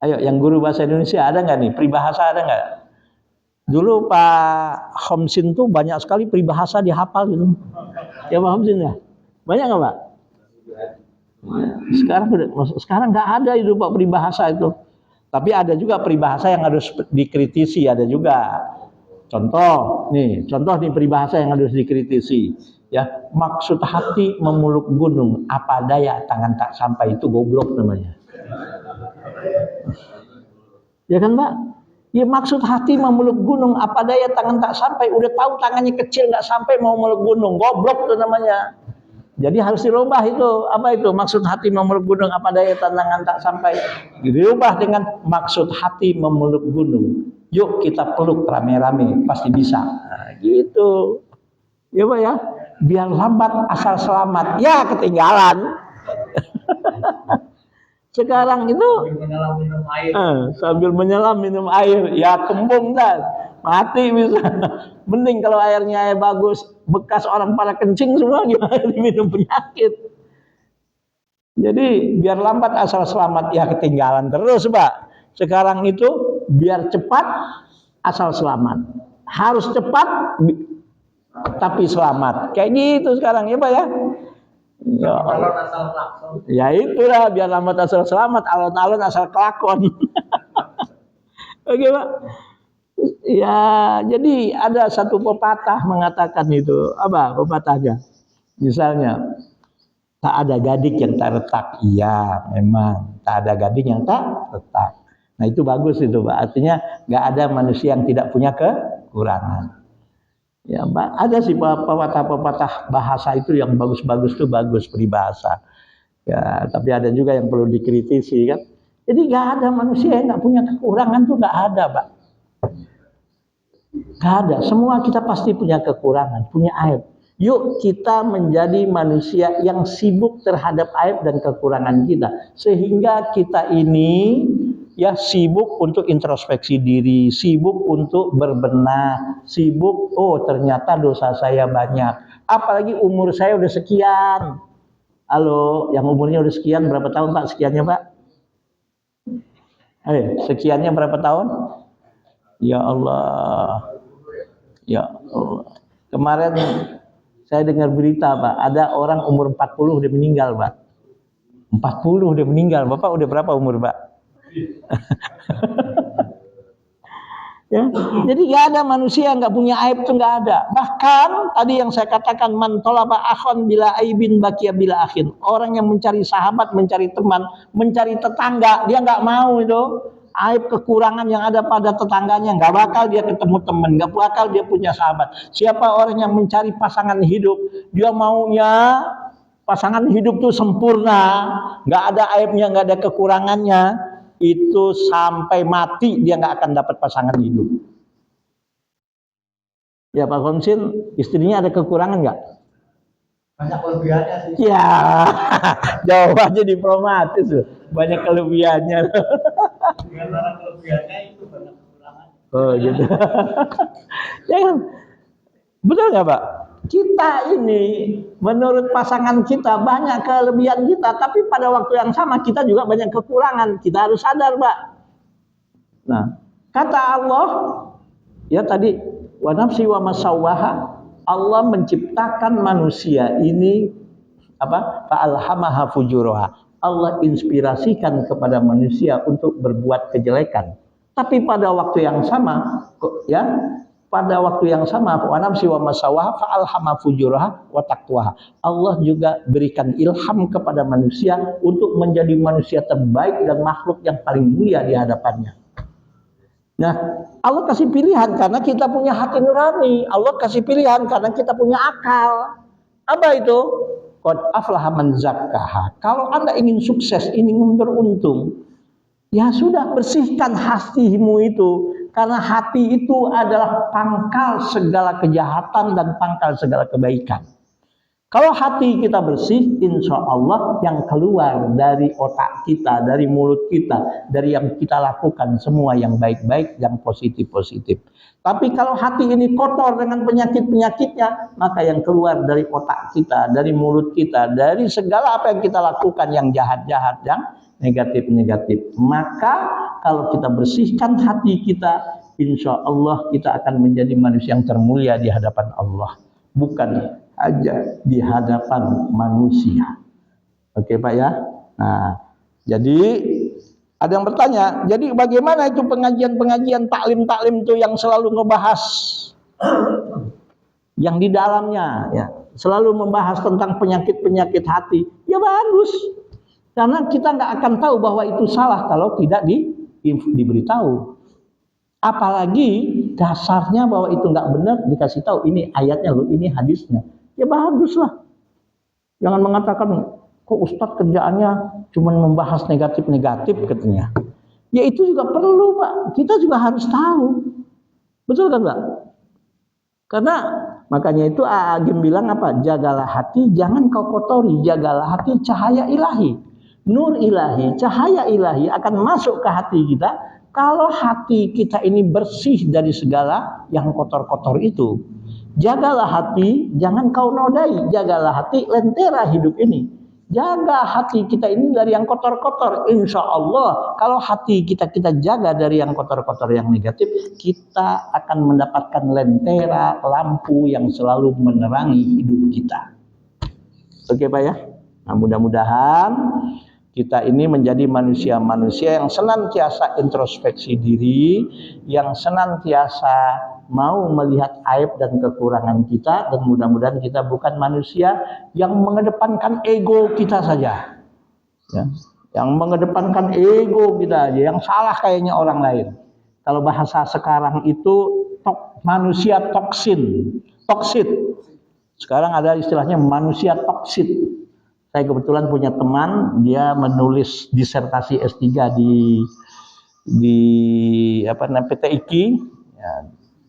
Ayo yang guru bahasa Indonesia ada nggak nih, peribahasa ada nggak? Dulu Pak Homsin tuh banyak sekali peribahasa dihafal gitu. Ya Pak Homsin ya? Banyak nggak Pak? Sekarang nggak ada itu Pak peribahasa itu. Tapi ada juga peribahasa yang harus dikritisi, ada juga. Contoh nih peribahasa yang harus dikritisi. Ya, maksud hati memuluk gunung, apa daya tangan tak sampai, itu goblok namanya. Ya kan Pak? Ya maksud hati memeluk gunung, apa daya tangan tak sampai. Udah tahu tangannya kecil nggak sampai mau meluk gunung, goblok itu namanya. Jadi harus dirubah itu. Apa itu? Maksud hati memeluk gunung, apa daya tangan tak sampai. Dirubah dengan maksud hati memeluk gunung. Yuk kita peluk rame-rame, pasti bisa. Nah, gitu. Ya Pak ya. Biar lambat asal selamat. Ya ketinggalan. Sekarang itu sambil menyelam minum air, ya kembung dah, mati bisa. Mending kalau airnya bagus, bekas orang pada kencing semua, gimana diminum penyakit. Jadi biar lambat asal selamat, ya ketinggalan terus Pak. Sekarang itu biar cepat asal selamat. Harus cepat tapi selamat. Kayak gitu sekarang ya Pak ya. Ya, ya itulah biar lambat asal selamat, alon-alon asal kelakon. Oke Pak. Ya, jadi ada satu pepatah mengatakan itu. Apa pepatahnya? Misalnya, tak ada gading yang tak retak. Iya, memang. Tak ada gading yang tak retak. Nah itu bagus itu Pak. Artinya nggak ada manusia yang tidak punya kekurangan. Ya, ada sih pepatah-pepatah bahasa itu yang bagus-bagus tuh bagus peribahasa. Ya, tapi ada juga yang perlu dikritisi kan. Jadi nggak ada manusia yang nggak punya kekurangan tuh nggak ada Pak. Nggak ada. Semua kita pasti punya kekurangan, punya aib. Yuk kita menjadi manusia yang sibuk terhadap aib dan kekurangan kita. Sehingga kita ini ya sibuk untuk introspeksi diri, sibuk untuk berbenah, sibuk, oh ternyata dosa saya banyak. Apalagi umur saya udah sekian. Halo, yang umurnya udah sekian, berapa tahun Pak sekiannya Pak? Sekiannya berapa tahun? Ya Allah. Ya Allah. Kemarin saya dengar berita Pak, ada orang umur 40 udah meninggal Pak. 40 udah meninggal. Bapak udah berapa umur Pak? Ya, jadi gak ada manusia yang gak punya aib itu gak ada. Bahkan tadi yang saya katakan man tolaba akhon bila aibin bakia bila akhin. Orang yang mencari sahabat, mencari teman, mencari tetangga, dia gak mau itu aib kekurangan yang ada pada tetangganya, gak bakal dia ketemu teman, gak bakal dia punya sahabat. Siapa orang yang mencari pasangan hidup, dia maunya pasangan hidup tuh sempurna, gak ada aibnya, gak ada kekurangannya. Itu sampai mati dia nggak akan dapat pasangan hidup. Ya Pak Konsil, istrinya ada kekurangan nggak? Banyak kelebihannya sih. Ya, jawabannya diplomatis loh. Banyak kelebihannya. Karena kelebihannya itu banyak kekurangan. Oh gitu. Ya kan? Betul nggak Pak? Kita ini menurut pasangan kita banyak kelebihan kita, tapi pada waktu yang sama kita juga banyak kekurangan. Kita harus sadar, Pak. Nah, kata Allah ya tadi wa nafsi wa masawwaha, Allah menciptakan manusia ini apa? Fa'alhamaha fujuraha. Allah inspirasikan kepada manusia untuk berbuat kejelekan. Tapi pada waktu yang sama ya pada waktu yang sama wa nafsi wa masawwaha fa'alhama fujuraha wa taqwaha. Allah juga berikan ilham kepada manusia untuk menjadi manusia terbaik dan makhluk yang paling mulia di hadapannya. Nah, Allah kasih pilihan karena kita punya hati nurani. Allah kasih pilihan karena kita punya akal. Apa itu? Qad aflaha man zakkaha. Kalau Anda ingin sukses, ingin beruntung, ya sudah bersihkan hatimu itu. Karena hati itu adalah pangkal segala kejahatan dan pangkal segala kebaikan. Kalau hati kita bersih, insya Allah yang keluar dari otak kita, dari mulut kita, dari yang kita lakukan semua yang baik-baik, yang positif-positif. Tapi kalau hati ini kotor dengan penyakit-penyakitnya, maka yang keluar dari otak kita, dari mulut kita, dari segala apa yang kita lakukan yang jahat-jahat, yang negatif-negatif. Maka kalau kita bersihkan hati kita, insya Allah kita akan menjadi manusia yang termulia di hadapan Allah. Bukan aja di hadapan manusia. Oke Pak ya. Nah, jadi ada yang bertanya, jadi bagaimana itu pengajian-pengajian taklim-taklim itu yang selalu ngebahas yang di dalamnya ya, selalu membahas tentang penyakit-penyakit hati. Ya bagus. Karena kita nggak akan tahu bahwa itu salah kalau tidak diberitahu. Apalagi dasarnya bahwa itu nggak benar dikasih tahu, ini ayatnya loh, ini hadisnya. Ya baguslah. Jangan mengatakan kok Ustadz kerjaannya cuma membahas negatif-negatif katanya. Ya itu juga perlu Pak. Kita juga harus tahu. Betul kan Pak? Karena makanya itu Agim bilang apa? Jagalah hati, jangan kau kotori. Jagalah hati, cahaya ilahi. Nur ilahi, cahaya ilahi akan masuk ke hati kita kalau hati kita ini bersih dari segala yang kotor-kotor itu. Jagalah hati, jangan kau nodai. Jagalah hati, lentera hidup ini. Jaga hati kita ini dari yang kotor-kotor. Insya Allah, kalau hati kita jaga dari yang kotor-kotor, yang negatif, kita akan mendapatkan lentera lampu yang selalu menerangi hidup kita. Oke Pak ya. Nah, mudah-mudahan kita ini menjadi manusia-manusia yang senantiasa introspeksi diri, yang senantiasa mau melihat aib dan kekurangan kita, dan mudah-mudahan kita bukan manusia yang mengedepankan ego kita saja, ya. Yang mengedepankan ego kita aja, yang salah kayaknya orang lain. Kalau bahasa sekarang itu manusia toksit. Sekarang ada istilahnya manusia toksit. Saya kebetulan punya teman, dia menulis disertasi S3 di PT IKI, ya.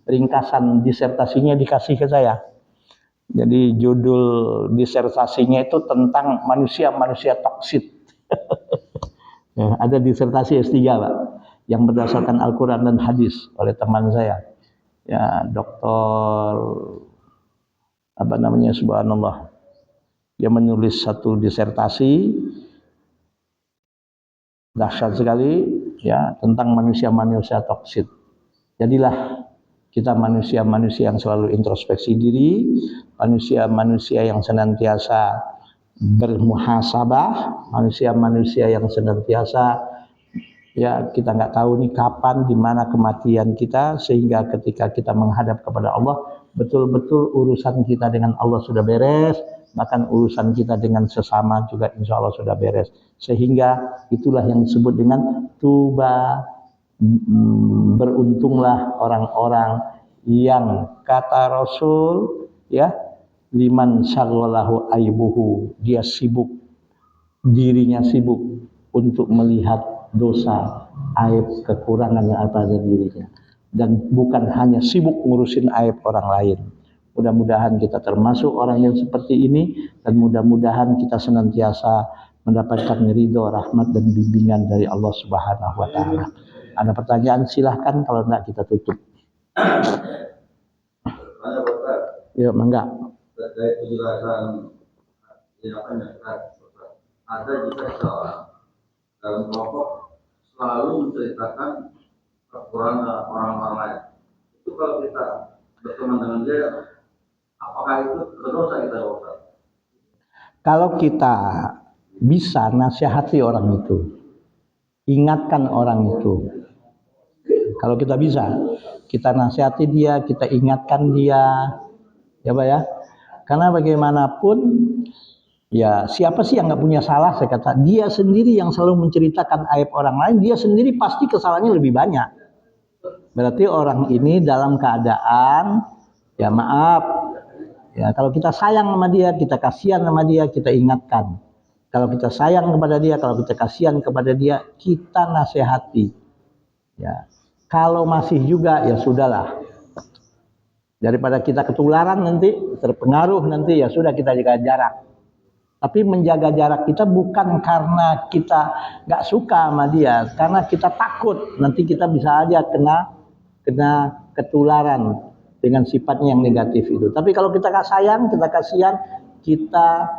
Ringkasan disertasinya dikasih ke saya. Jadi judul disertasinya itu tentang manusia-manusia toksit. Ya, ada disertasi S3 Pak, yang berdasarkan Al-Quran dan hadis oleh teman saya. Ya, doktor subhanallah. Dia menulis satu disertasi dahsyat sekali, ya, tentang manusia-manusia toksit. Jadilah kita manusia-manusia yang selalu introspeksi diri, manusia-manusia yang senantiasa bermuhasabah, manusia-manusia yang senantiasa, ya, kita nggak tahu nih kapan, di mana kematian kita, sehingga ketika kita menghadap kepada Allah, betul-betul urusan kita dengan Allah sudah beres, bahkan urusan kita dengan sesama juga insya Allah sudah beres. Sehingga itulah yang disebut dengan tuba, beruntunglah orang-orang yang kata Rasul, ya, liman syaghalahu aibuhu, dia sibuk, dirinya sibuk untuk melihat dosa, aib, kekurangan yang ada pada dirinya, dan bukan hanya sibuk ngurusin aib orang lain. Mudah-mudahan kita termasuk orang yang seperti ini, dan mudah-mudahan kita senantiasa mendapatkan ridho, rahmat, dan bimbingan dari Allah Subhanahu wa Ta'ala. Ada pertanyaan silahkan, kalau enggak kita tutup. Ya, mangga. Terkait penjelasan ada jika seseorang dalam kelompok selalu menceritakan kekurangan orang-orang lain, itu kalau kita berteman dengan dia, apakah itu berdosa kita? Kalau kita bisa nasihati orang itu, ingatkan orang itu. Kalau kita bisa, kita nasihati dia, kita ingatkan dia, ya Pak ya. Karena bagaimanapun, ya siapa sih yang nggak punya salah? Saya kata, dia sendiri yang selalu menceritakan aib orang lain, dia sendiri pasti kesalahannya lebih banyak. Berarti orang ini dalam keadaan, ya maaf, ya kalau kita sayang sama dia, kita kasihan sama dia, kita ingatkan. Kalau kita sayang kepada dia, kalau kita kasihan kepada dia, kita nasihati. Ya. Kalau masih juga, ya sudahlah. Daripada kita ketularan nanti, terpengaruh nanti, ya sudah, kita jaga jarak. Tapi menjaga jarak kita bukan karena kita nggak suka sama dia, karena kita takut nanti kita bisa aja kena ketularan dengan sifatnya yang negatif itu. Tapi kalau kita sayang, kita kasihan, kita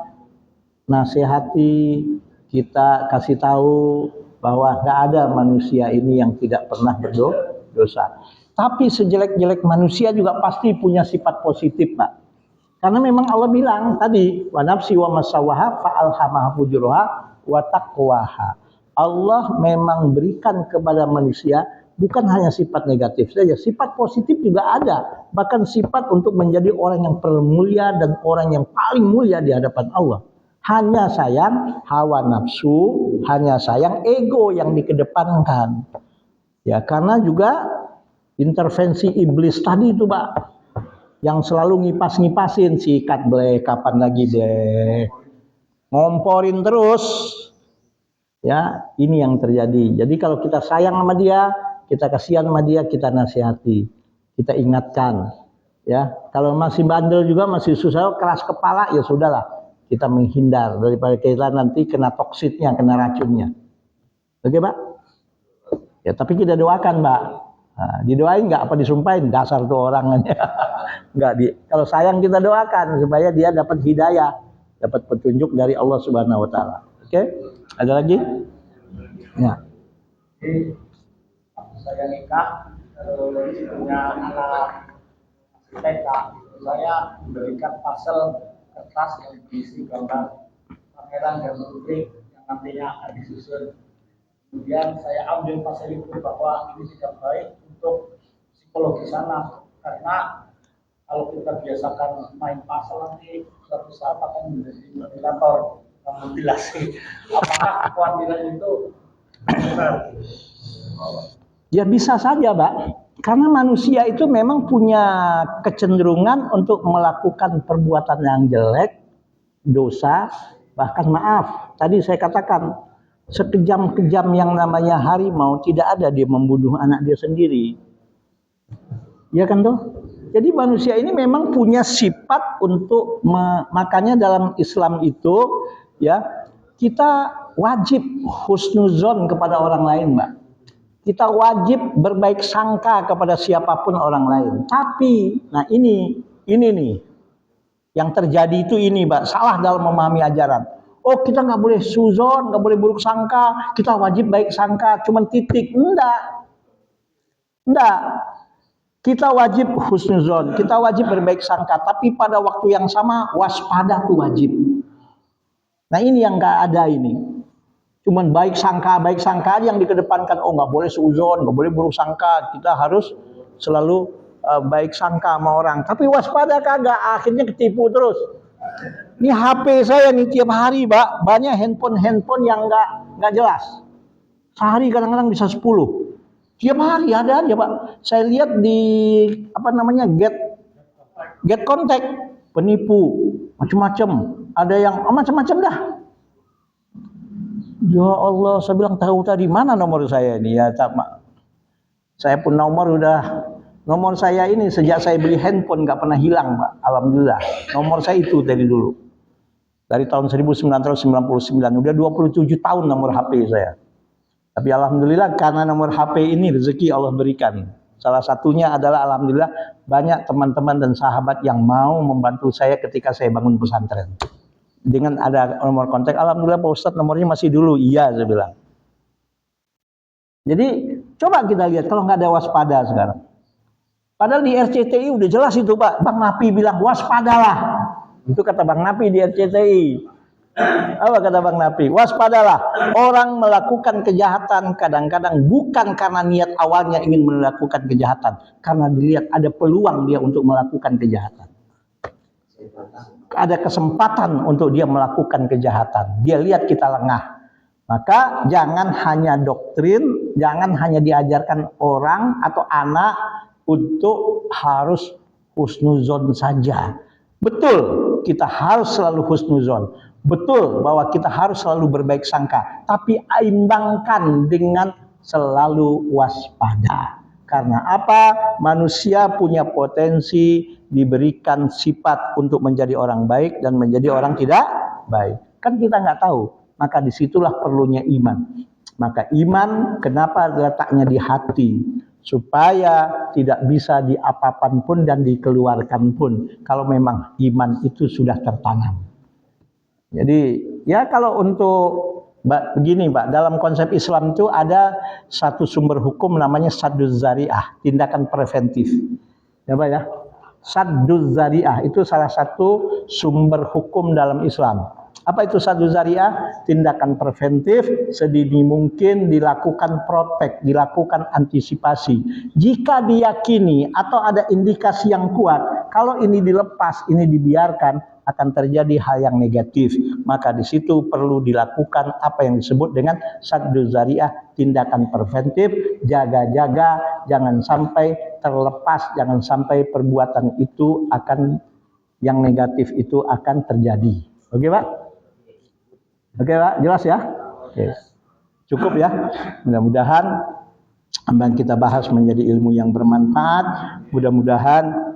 nasihati, kita kasih tahu bahwa nggak ada manusia ini yang tidak pernah berdosa. Tapi sejelek-jelek manusia juga pasti punya sifat positif, Pak. Karena memang Allah bilang tadi, wa nafsi wa masawaha fa'alhamaha fujuraha wa taqwaha. Allah memang berikan kepada manusia bukan hanya sifat negatif saja, sifat positif juga ada. Bahkan sifat untuk menjadi orang yang termulia dan orang yang paling mulia di hadapan Allah. Hanya sayang hawa nafsu, hanya sayang ego yang dikedepankan. Ya, karena juga intervensi iblis tadi itu, Pak, yang selalu ngipas-ngipasin, sikat bleh, kapan lagi bleh, ngomporin terus. Ya, ini yang terjadi. Jadi kalau kita sayang sama dia, kita kasihan sama dia, kita nasihati, kita ingatkan. Ya, kalau masih bandel juga, masih susah, keras kepala, ya sudahlah, kita menghindar daripada kita nanti kena toksitnya, kena racunnya. Oke, Pak? Ya, tapi kita doakan, Pak. Nah, didoain nggak apa disumpahin, dasar tuh orang aja. Nggak kalau sayang kita doakan supaya dia dapat hidayah, dapat petunjuk dari Allah Subhanahu wa taala. Oke? Ada lagi? Ya. Jadi saya nikah punya anak TK, saya memberikan parcel kertas yang berisi gambar pangeran dan putri yang nantinya akan disusun. Kemudian saya ambil parcel itu bahwa ini tidak baik untuk psikologi sana, karena kalau kita biasakan main parcel nanti suatu saat akan menjadi ventilator yang mutilasi. Apakah kekhawatiran itu benar? Ya bisa saja, Pak. Karena manusia itu memang punya kecenderungan untuk melakukan perbuatan yang jelek, dosa, bahkan maaf. Tadi saya katakan, sekejam-kejam yang namanya harimau tidak ada dia membunuh anak dia sendiri. Ya kan toh? Jadi manusia ini memang punya sifat untuk makanya dalam Islam itu ya kita wajib husnuzon kepada orang lain, Mbak. Kita wajib berbaik sangka kepada siapapun orang lain. Tapi, nah ini nih, yang terjadi itu ini, Mbak, salah dalam memahami ajaran. Oh, kita nggak boleh suzon, nggak boleh buruk sangka, kita wajib baik sangka, cuman titik. Enggak. Kita wajib husnuzon, kita wajib berbaik sangka, tapi pada waktu yang sama waspada tuh wajib. Nah ini yang nggak ada ini. Cuman baik sangka yang dikedepankan. Oh nggak boleh suzon, nggak boleh buruk sangka. Kita harus selalu baik sangka sama orang. Tapi waspada kagak, akhirnya ketipu terus. Ini HP saya nih tiap hari, Pak, banyak handphone yang nggak jelas. Sehari kadang-kadang bisa 10. Tiap hari ada aja, Pak. Saya lihat di get contact, penipu, macam-macam. Ada yang macam-macam dah. Ya Allah, saya bilang tahu tadi mana nomor saya ini ya, saya pun nomor saya ini sejak saya beli handphone nggak pernah hilang, Pak. Alhamdulillah. Nomor saya itu dari dulu. Dari tahun 1999, udah 27 tahun nomor HP saya. Tapi alhamdulillah karena nomor HP ini rezeki Allah berikan. Salah satunya adalah alhamdulillah banyak teman-teman dan sahabat yang mau membantu saya ketika saya bangun pesantren. Dengan ada nomor kontak, alhamdulillah Pak Ustadz nomornya masih dulu. Iya, saya bilang. Jadi coba kita lihat kalau nggak ada waspada sekarang. Padahal di RCTI udah jelas itu, Pak. Bang Napi bilang waspadalah. Itu kata Bang Napi di RCTI. Apa kata Bang Napi? Waspadalah. Orang melakukan kejahatan kadang-kadang bukan karena niat awalnya ingin melakukan kejahatan, karena dilihat ada peluang dia untuk melakukan kejahatan. Ada kesempatan untuk dia melakukan kejahatan. Dia lihat kita lengah. Maka jangan hanya doktrin, jangan hanya diajarkan orang atau anak untuk harus husnuzon saja. Betul, kita harus selalu husnuzon. Betul bahwa kita harus selalu berbaik sangka. Tapi imbangkan dengan selalu waspada. Karena apa? Manusia punya potensi diberikan sifat untuk menjadi orang baik dan menjadi orang tidak baik. Kan kita nggak tahu. Maka disitulah perlunya iman. Maka iman kenapa letaknya di hati? Supaya tidak bisa diapapan pun dan dikeluarkan pun. Kalau memang iman itu sudah tertanam. Jadi ya kalau untuk begini, Pak, dalam konsep Islam itu ada satu sumber hukum namanya sadduz zari'ah, tindakan preventif. Ya, Pak ya. Sadduz zari'ah itu salah satu sumber hukum dalam Islam. Apa itu sadduz zari'ah? Tindakan preventif sedini mungkin dilakukan protek, dilakukan antisipasi. Jika diyakini atau ada indikasi yang kuat, kalau ini dilepas, ini dibiarkan, akan terjadi hal yang negatif. Maka di situ perlu dilakukan apa yang disebut dengan sadduz zari'ah, tindakan preventif, jaga-jaga, jangan sampai terlepas, jangan sampai perbuatan itu akan yang negatif itu akan terjadi. Oke, Pak? Oke, Pak, jelas ya? Oke. Cukup ya. Mudah-mudahan apa yang kita bahas menjadi ilmu yang bermanfaat. Mudah-mudahan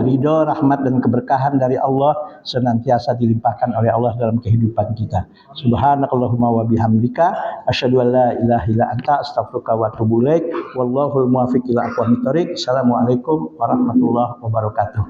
ridho, rahmat dan keberkahan dari Allah senantiasa dilimpahkan oleh Allah dalam kehidupan kita. Subhanakallahumma wa bihamdika asyhadu an la ilaha illa anta astaghfiruka wa atubu ilaik. Wallahul muwaffiq ila aqwamit thoriq. Assalamualaikum warahmatullahi wabarakatuh.